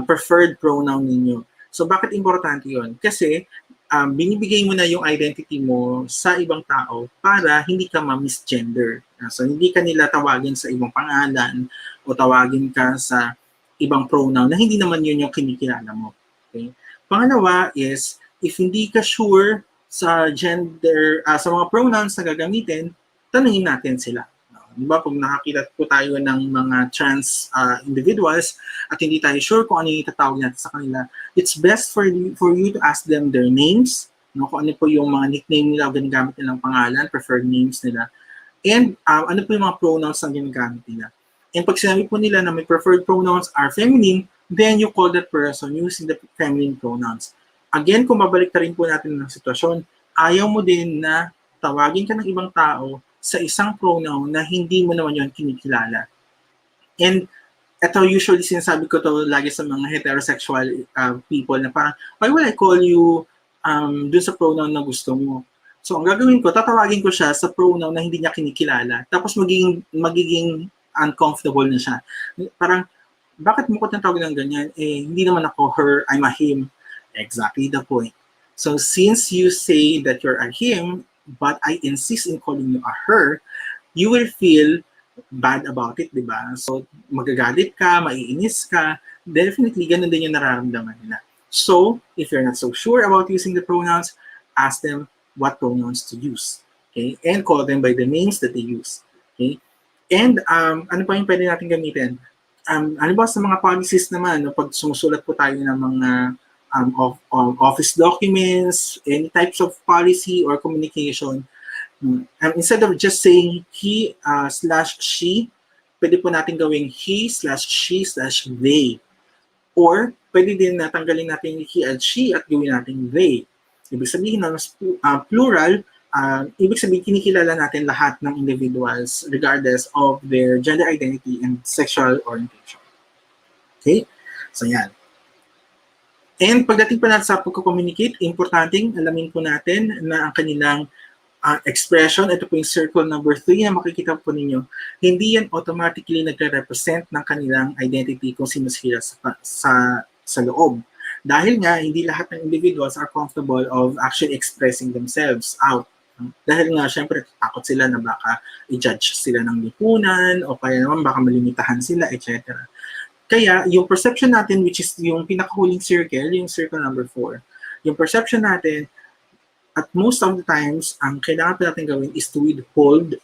preferred pronoun ninyo. So bakit importante yun? Kasi binibigay mo na yung identity mo sa ibang tao para hindi ka ma-misgender. So hindi ka nila tawagin sa ibang pangalan o tawagin ka sa ibang pronoun na hindi naman yun yung kinikilala mo. Okay? Pangalawa is, if hindi ka sure sa gender, sa mga pronouns na gagamitin, tanungin natin sila. Diba, pag nakakita po tayo ng mga trans individuals at hindi tayo sure kung ano yung itatawag natin sa kanila, it's best for you to ask them their names, kung ano po yung mga nickname nila o ginagamit nilang pangalan, preferred names nila, and ano po yung mga pronouns na ginagamit nila. And pag sinabi po nila na may preferred pronouns are feminine, then you call that person using the feminine pronouns. Again, kung babalik na rin po natin ng sitwasyon, ayaw mo din na tawagin ka ng ibang tao sa isang pronoun na hindi mo naman yun kinikilala. And ito usually sinasabi ko to lagi sa mga heterosexual people na parang, why will I call you dun sa pronoun na gusto mo? So ang gagawin ko, tatawagin ko siya sa pronoun na hindi niya kinikilala. Tapos magiging uncomfortable na siya. Parang, bakit mo ko tinatawag ng ganyan? Hindi naman ako her, I'm a him. Exactly the point. So since you say that you're a him, but I insist in calling you a her, you will feel bad about it, di ba? So, magagalit ka, maiinis ka, definitely ganun din yung nararamdaman nila. So, if you're not so sure about using the pronouns, ask them what pronouns to use. Okay? And call them by the names that they use. Okay? And ano pa yung pwede natin gamitin? Ano ba sa mga policies naman, pag sumusulat po tayo ng mga office documents, any types of policy or communication, instead of just saying he/she, pwede po natin gawing he/she/they. Or pwede din natanggalin natin he and she at gawin natin they. Ibig sabihin na mas plural, ibig sabihin kinikilala natin lahat ng individuals regardless of their gender identity and sexual orientation. Okay? So yan. And pagdating pa natin sa pagko-communicate, importanteng alamin po natin na ang kanilang expression, ito po yung circle number 3 na makikita po ninyo, hindi yan automatically nagre-represent ng kanilang identity kung sino sila sa loob. Dahil nga, hindi lahat ng individuals are comfortable of actually expressing themselves out. Dahil nga, syempre, takot sila na baka i-judge sila ng lipunan o kaya naman baka malimitahan sila, etc. Kaya, yung perception natin, which is yung pinakahuling circle, yung circle number 4, yung perception natin, at most of the times, ang kailangan pa natin gawin is to withhold.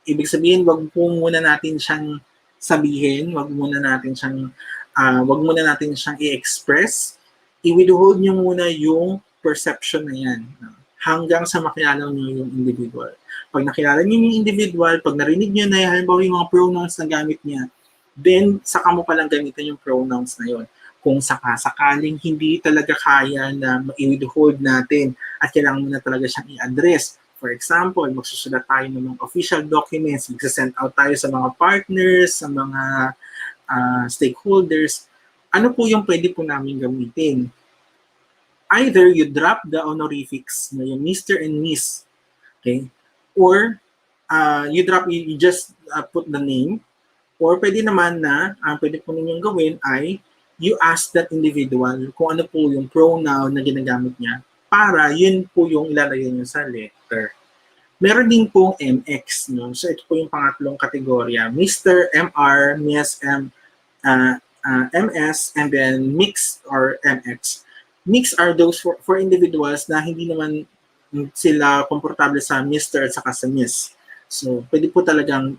Ibig sabihin, wag po muna natin siyang sabihin, wag muna natin siyang i-express. I-withhold nyo muna yung perception na yan hanggang sa makilala nyo yung individual. Pag nakilala nyo yung individual, pag narinig nyo na halimbawa yung mga pronouns na gamit niya, then saka mo palang gamitin yung pronouns na yon. Kung sakaling hindi talaga kaya na i-withhold natin at kailangan mo na talaga siyang i-address. For example, magsusulat tayo ng mga official documents, magsasend out tayo sa mga partners, sa mga stakeholders, ano po yung pwede po namin gamitin? Either you drop the honorifics, yung Mr. and Miss, okay? Or you just put the name, or pwede naman na ang pwede po ninyong gawin ay you ask that individual kung ano po yung pronoun na ginagamit niya para yun po yung ilalagay niyo sa letter. Meron din pong MX, no? So ito po yung pangatlong kategorya. Mr., MR, Ms., MS, and then mix or MX. Mix are those for individuals na hindi naman sila komportable sa Mr. at saka sa Miss. So, pwede po talagang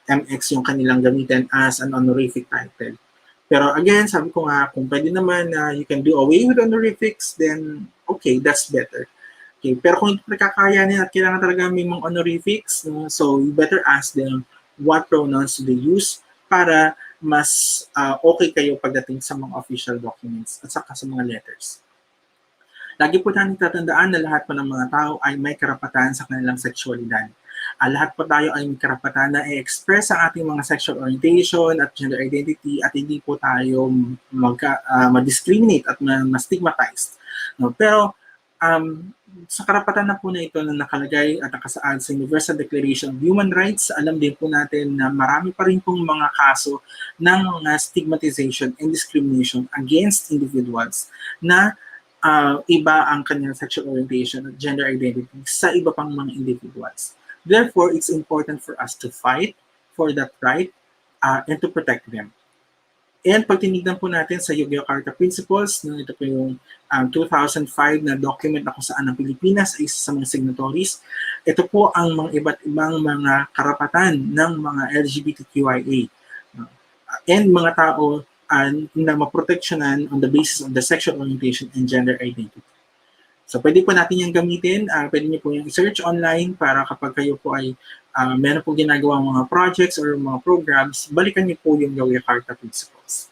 MX yung kanilang gamitin as an honorific title. Pero again, sabi ko nga, kung pwede naman na you can do away with honorifics, then okay, that's better. Okay, pero kung hindi nakakayanin at kailangan talaga may mga honorifics, no? So you better ask them what pronouns do they use para mas okay kayo pagdating sa mga official documents at saka sa mga letters. Lagi po natin tatandaan na lahat po ng mga tao ay may karapatan sa kanilang sexualidad. Lahat po tayo ay may karapatan na i-express ang ating mga sexual orientation at gender identity at hindi po tayo ma-discriminate at ma-stigmatize. No? Pero sa karapatan na po na ito na nakalagay at nakasaad sa Universal Declaration of Human Rights, alam din po natin na marami pa rin pong mga kaso ng mga stigmatization and discrimination against individuals na iba ang kanilang sexual orientation at gender identity sa iba pang mga individuals. Therefore, it's important for us to fight for that right and to protect them. And pag tinignan po natin sa Yogyakarta Principles, no, ito po yung 2005 na document na kung saan ang Pilipinas ay isa sa mga signatories. Ito po ang mga iba't ibang mga karapatan ng mga LGBTQIA and mga tao na maproteksyonan on the basis of the sexual orientation and gender identity. So pwede po natin yung gamitin, pwede niyo po yung search online para kapag kayo po ay meron po ginagawa mga projects or mga programs, balikan niyo po yung Yogyakarta Principles.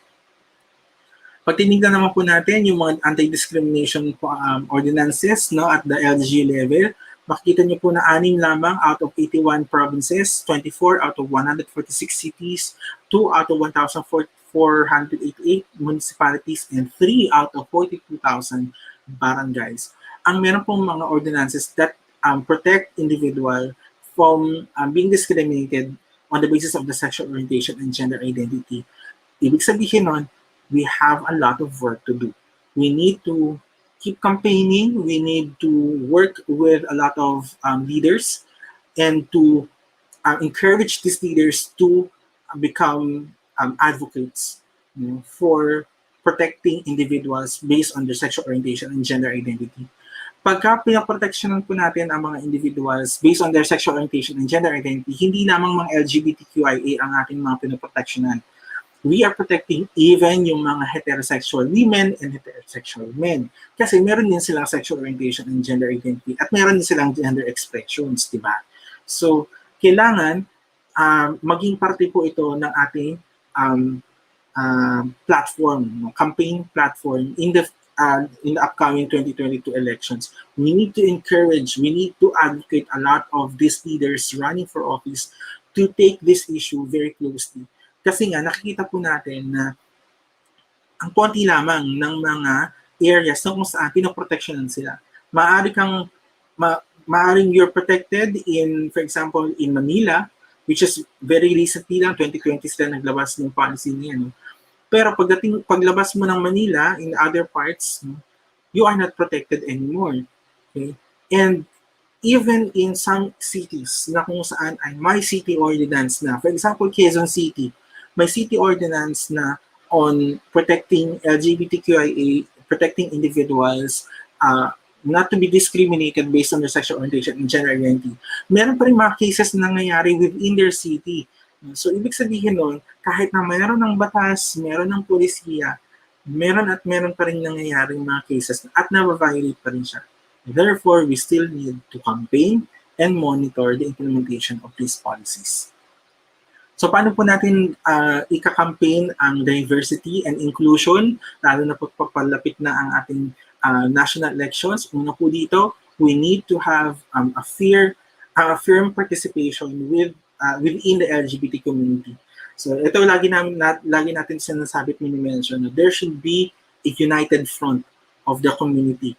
Pag tinignan naman po natin yung mga anti-discrimination ordinances, no, at the LG level, makikita niyo po na 6 lamang out of 81 provinces, 24 out of 146 cities, 2 out of 1,488 municipalities, and 3 out of 42,000 barangays. Ang meron pong mga ordinances that protect individual from being discriminated on the basis of the sexual orientation and gender identity. Ibig sabihin nun, we have a lot of work to do. We need to keep campaigning. We need to work with a lot of leaders and to encourage these leaders to become advocates, you know, for protecting individuals based on their sexual orientation and gender identity. Pagka pinaproteksyonan po natin ang mga individuals based on their sexual orientation and gender identity, hindi lamang mga LGBTQIA ang ating mga pinaproteksyonan. We are protecting even yung mga heterosexual women and heterosexual men. Kasi meron din silang sexual orientation and gender identity at meron din silang gender expressions, di ba? So, kailangan maging parte po ito ng ating platform, campaign platform in the upcoming 2022 elections. We need to encourage, we need to advocate a lot of these leaders running for office to take this issue very closely. Kasi nga, nakikita po natin na ang konti lamang ng mga areas na kung saan pinoproteksyonan sila. Maaring you're protected in, for example, in Manila, which is very recently lang, 2020 sila naglabas ng policy niya. No? Pero paglabas mo ng Manila, in other parts, no, you are not protected anymore. Okay? And even in some cities na kung saan ay may city ordinance na, for example, Quezon City, may city ordinance na on protecting LGBTQIA, protecting individuals, not to be discriminated based on their sexual orientation and gender identity. Meron pa rin mga cases na nangyayari within their city. So, ibig sabihin nun, kahit na meron ng batas, meron ng polisiya, meron pa rin nangyayaring mga cases at na-violate pa rin siya. Therefore, we still need to campaign and monitor the implementation of these policies. So paano po natin ika-campaign ang diversity and inclusion, lalo na po papalapit na ang ating national elections? Una po dito, we need to have a firm participation within the LGBT community. So ito lagi natin sinasabit mini-mention na there should be a united front of the community.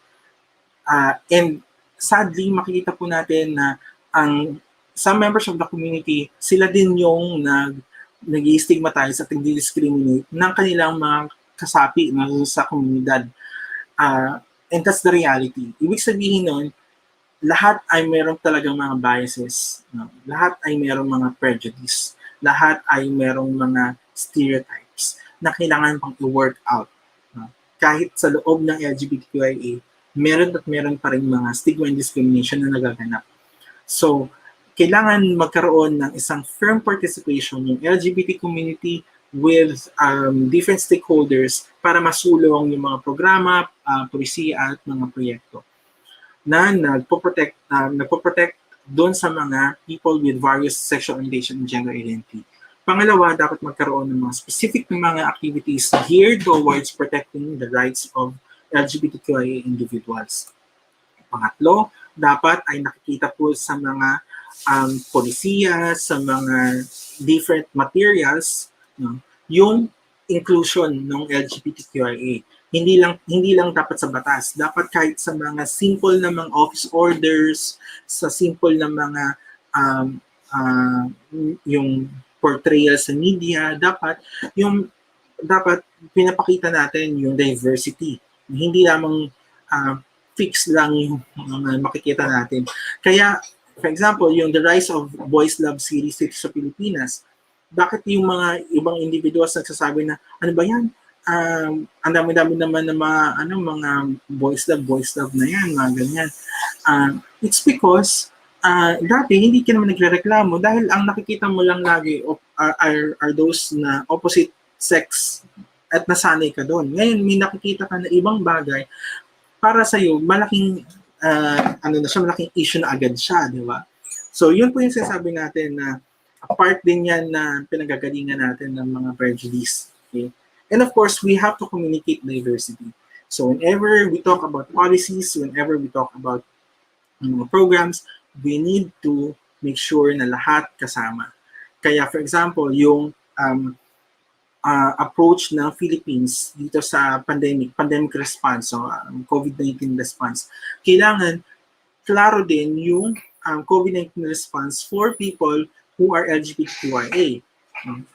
And sadly, makikita po natin na ang some members of the community, sila din yung nag-i-stigmatize at nag-discriminate ng kanilang mga kasapi sa komunidad. And that's the reality. Ibig sabihin nun, lahat ay meron talagang mga biases. No? Lahat ay meron mga prejudice. Lahat ay merong mga stereotypes na kailangan pang i-work out. No? Kahit sa loob ng LGBTQIA, meron pa rin mga stigma and discrimination na nagaganap. So, kailangan magkaroon ng isang firm participation yung LGBT community with different stakeholders para masulong yung mga programa, polisiya at mga proyekto na nagpo-protect doon sa mga people with various sexual orientation and gender identity. Pangalawa, dapat magkaroon ng mga specific na mga activities geared towards protecting the rights of LGBTQIA individuals. Pangatlo, dapat ay nakikita po sa mga polisiya, sa mga different materials, no, yung inclusion ng LGBTQIA. Hindi lang dapat sa batas, dapat kahit sa mga simple na mga office orders, sa simple na mga yung portrayal sa media, dapat pinapakita natin yung diversity. Hindi lamang fix lang yung mga makikita natin. Kaya, for example, yung The Rise of Boys Love series dito sa Pilipinas, bakit yung mga ibang individuals nagsasabi na, ano ba yan? Ang dami-dami naman ng mga boys love na yan, mga ganyan. It's because dati hindi ka naman nagrereklamo dahil ang nakikita mo lang lagi are those na opposite sex at nasanay ka doon. Ngayon, may nakikita ka na ibang bagay para sa'yo, malaking malaking issue na agad siya, di ba? So, yun po yung sinasabi natin na part din yan na pinagagalingan natin ng mga prejudice. Okay? And of course, we have to communicate diversity. So, whenever we talk about policies, whenever we talk about programs, we need to make sure na lahat kasama. Kaya, for example, yung approach ng Philippines dito sa pandemic response, so COVID-19 response, kailangan klaro din yung COVID-19 response for people who are LGBTQIA.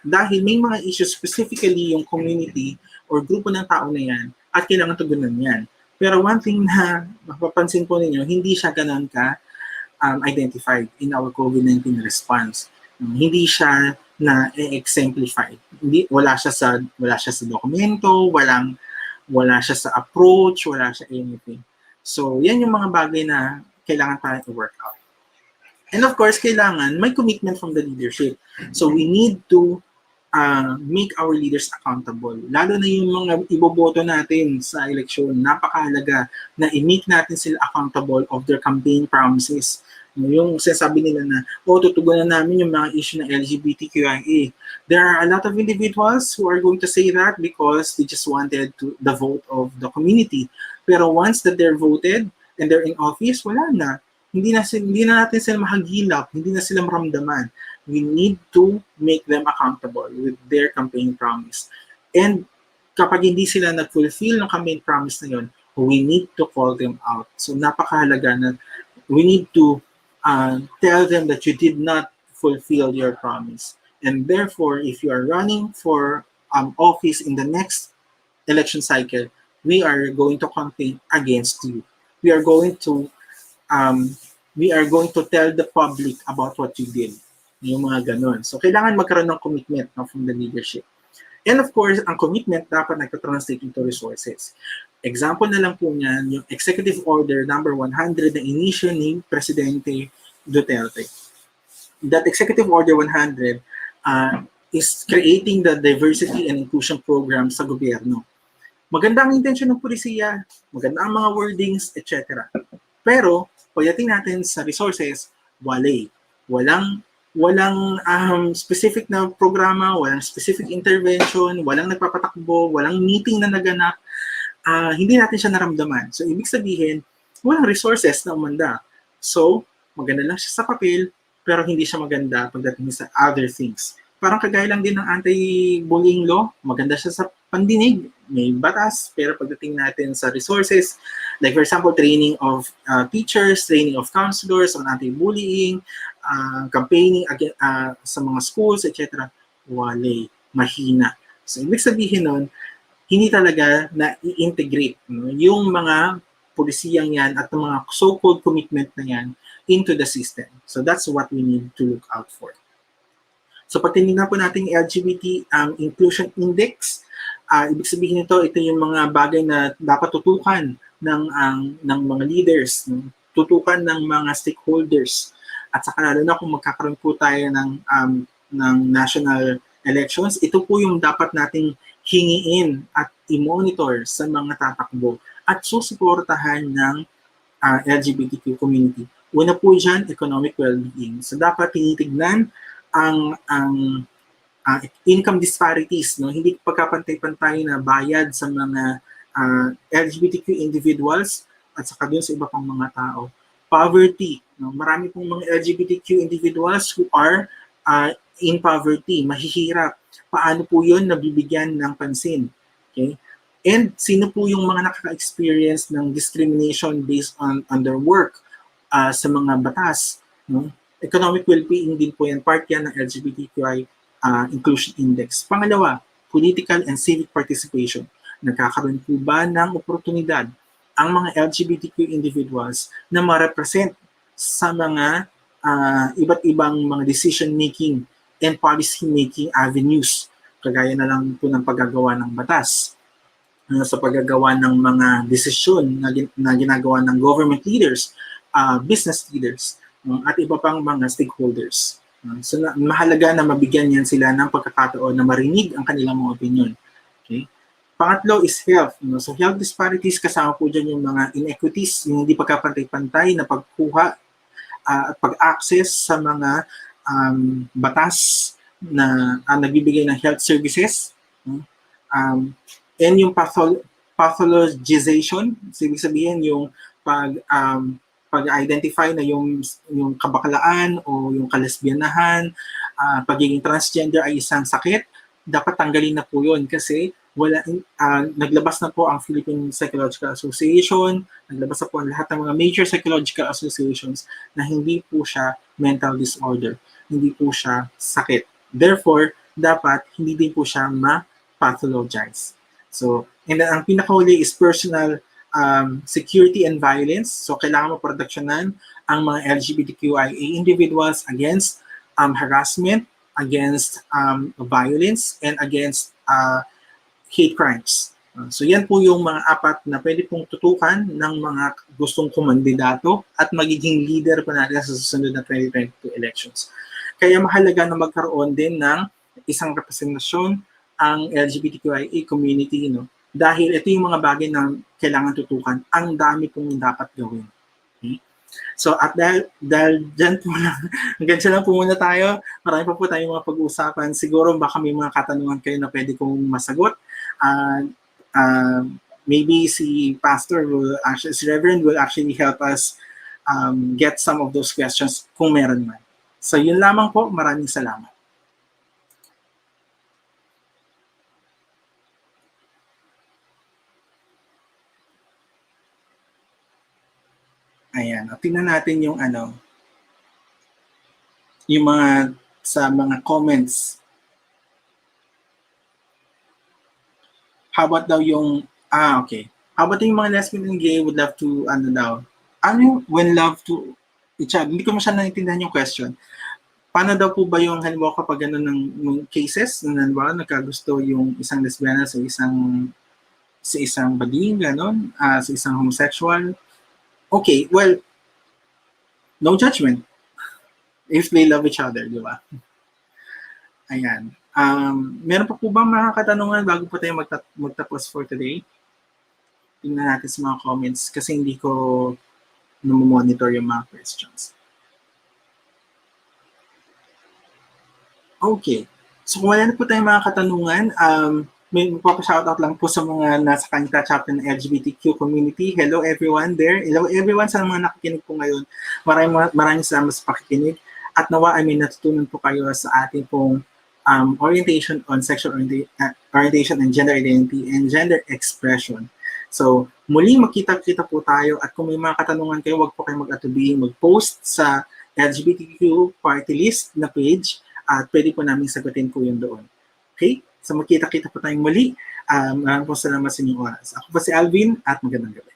Dahil may mga issues, specifically yung community or grupo ng tao na yan, at kailangan tugunan yan. Pero one thing na mapapansin po ninyo, hindi siya ganun ka identified in our COVID-19 response. Hindi siya na exemplified. Wala siya sa dokumento, wala siya sa approach, wala siya anything. So, yan yung mga bagay na kailangan tayo i-work out. And of course, kailangan may commitment from the leadership. So, we need to make our leaders accountable. Lalo na yung mga iboboto natin sa eleksyon, napakahalaga na i-make natin sila accountable of their campaign promises. Yung sinasabi nila na, tutugunan namin yung mga issue ng LGBTQIA. There are a lot of individuals who are going to say that because they just wanted the vote of the community. Pero once that they're voted and they're in office, wala na. Hindi na natin sila mahagilap, hindi na sila maramdaman. We need to make them accountable with their campaign promise. And kapag hindi sila nag-fulfill ng campaign promise na yun, we need to call them out. So napakahalaga na we need to tell them that you did not fulfill your promise. And therefore, if you are running for office in the next election cycle, we are going to campaign against you. We are going to tell the public about what you did. Yung mga ganun. So, kailangan magkaroon ng commitment from the leadership. And of course, ang commitment dapat nagka-translate into resources. Example na lang po niyan, yung Executive Order number 100 na inisyo ni Presidente Duterte. That Executive Order 100 is creating the diversity and inclusion program sa gobyerno. Maganda ang intensyon ng pulisiya, maganda ang mga wordings, etc. Pero, pagdating natin sa resources, walang specific na programa, walang specific intervention, walang nagpapatakbo, walang meeting na naganap, hindi natin siya naramdaman. So, ibig sabihin, walang resources na umanda. So, maganda lang siya sa papel, pero hindi siya maganda pagdating sa other things. Parang kagaya lang din ng anti-bullying law, maganda siya sa pandinig, may batas, pero pagdating natin sa resources, Like for example, training of teachers, training of counselors on anti-bullying, campaigning sa mga schools, etc. Wale, mahina. So, ibig sabihin nun, hindi talaga na-integrate yung mga polisiyang yan at mga so-called commitment na yan into the system. So that's what we need to look out for. So pag tinignan po natin yung LGBT Inclusion Index, ibig sabihin nito, ito yung mga bagay na dapat tutukan ng mga leaders, tutukan ng mga stakeholders. At saka lalo na kung magkakaroon po tayo ng national elections, ito po yung dapat nating hingiin at i-monitor sa mga tatakbo at susuportahan ng LGBTQ community. Una po dyan, economic well-being. So dapat tinitignan ang income disparities, no? Hindi pagkapantay-pantay na bayad sa mga LGBTQ individuals at saka dun sa iba pang mga tao. Poverty, no? Marami pong mga LGBTQ individuals who are in poverty, mahihirap. Paano po yun nabibigyan ng pansin? Okay? And sino po yung mga nakaka-experience ng discrimination based on their work sa mga batas? No? Economic well-being din po yan, part yan ng LGBTQI Inclusion Index. Pangalawa, political and civic participation. Nagkakaroon po ba ng oportunidad ang mga LGBTQ individuals na ma-represent sa mga iba't ibang mga decision-making and policy-making avenues, kagaya na lang po ng paggagawa ng batas, sa paggagawa ng mga desisyon na ginagawa ng government leaders, business leaders, at iba pang mga stakeholders. So mahalaga na mabigyan yan sila ng pagkakataon na marinig ang kanilang mga opinion. Okay? Pangatlo is health. So health disparities, kasama po dyan yung mga inequities, yung hindi pagkapantay-pantay na pagkuha at pag-access sa mga batas na nagbibigay ng health services. And yung pathologization, ibig sabihin yung pag-identify na yung kabakalaan o yung kalesbiyanahan, pagiging transgender ay isang sakit, dapat tanggalin na po yun kasi naglabas na po ang Philippine Psychological Association, naglabas na po ang lahat ng mga major psychological associations na hindi po siya mental disorder, hindi po siya sakit. Therefore, dapat hindi din po siya ma-pathologize. So, and then ang pinakahuli is personal security and violence. So, kailangan maproteksyonan ang mga LGBTQIA individuals against harassment, against violence, and against hate crimes. So, yan po yung mga apat na pwede pong tutukan ng mga gustong kumandidato at magiging leader pa natin sa susunod na 2022 elections. Kaya mahalaga na magkaroon din ng isang representasyon ang LGBTQIA community, no? Dahil ito yung mga bagay na kailangan tutukan, ang dami pong dapat gawin. Okay? So at dahil dyan po lang, hanggang lang po muna tayo. Marami pa po tayong mga pag-uusapan. Siguro baka may mga katanungan kayo na pwede kong masagot. Maybe si Pastor si Reverend will actually help us get some of those questions kung meron man. So yun lamang po. Maraming salamat. Ayan, tingnan natin yung yung mga sa mga comments. How about daw yung okay. How about yung mga lesbian and gay would love to when love to each other? Hindi ko masyadong naintindihan yung question. Paano daw po ba yung halimbawa kapag ng cases na halimbawa nagkagusto yung isang lesbiana sa isang bading, ganon, sa isang homosexual? Okay, well, no judgment if they love each other, di ba? Ayan. Meron pa po ba mga katanungan bago po tayo magtapos for today? Tingnan natin sa mga comments kasi hindi ko monitor yung mga questions. Okay. So kung wala na po tayong mga katanungan, may magpapa-shoutout lang po sa mga nasa Untitled Chapter ng LGBTQ community. Hello everyone there. Hello everyone sa mga nakikinig po ngayon. Maraming salamat sa pakikinig. At nawa ay may natutunan po kayo sa ating pong orientation on sexual orientation and gender identity and gender expression. So, Muling makita-kita po tayo at kung may mga katanungan kayo, huwag po kayong mag-atubili mag-post sa LGBTQ party list na page at pwede po namin sagutin po yun doon. Okay? So magkita-kita po tayong muli. Maraming po salamat sa inyong oras. Ako po si Alvin at magandang gabi.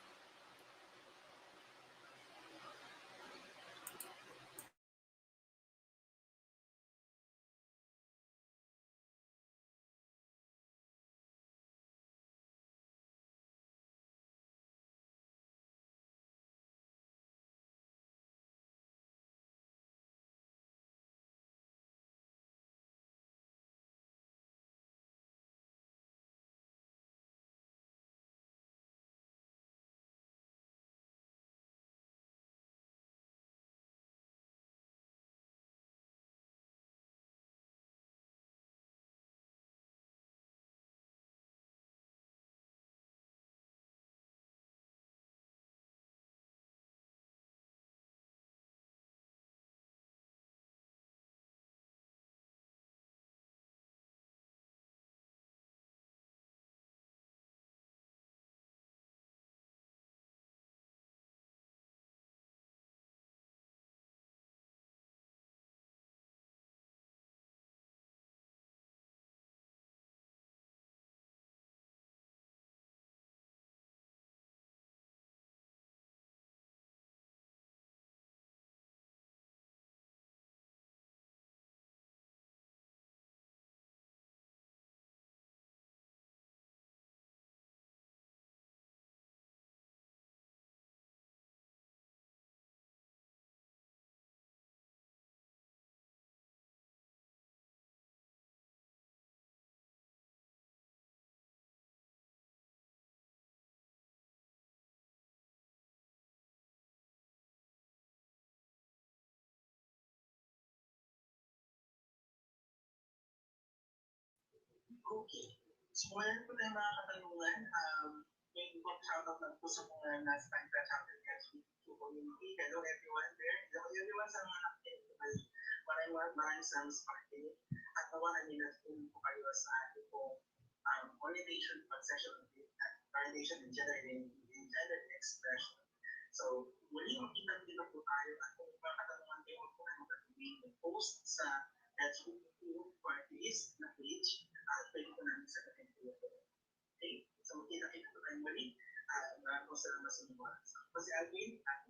Okay. So kung meron po tayong mga katanungan, may shoutout lang po sa mga nasa Untitled Chapter LGBTQ community. Hello everyone there. Hello everyone sa mga nakikinig. Maraming salamat sa pakikinig. At nawakan nila po kayo sa ating pong orientation session orientation and gender expression. So, muli makita-kita po tayo at kung may mga katanungan kayo, huwag po kayo mag-post sa LGBTQ party list na page at pwede po namin sagutin po ito. Okay? So, magkita-kita po tayo muli. Maraming po salamat sa inyo. Ako si Alvin at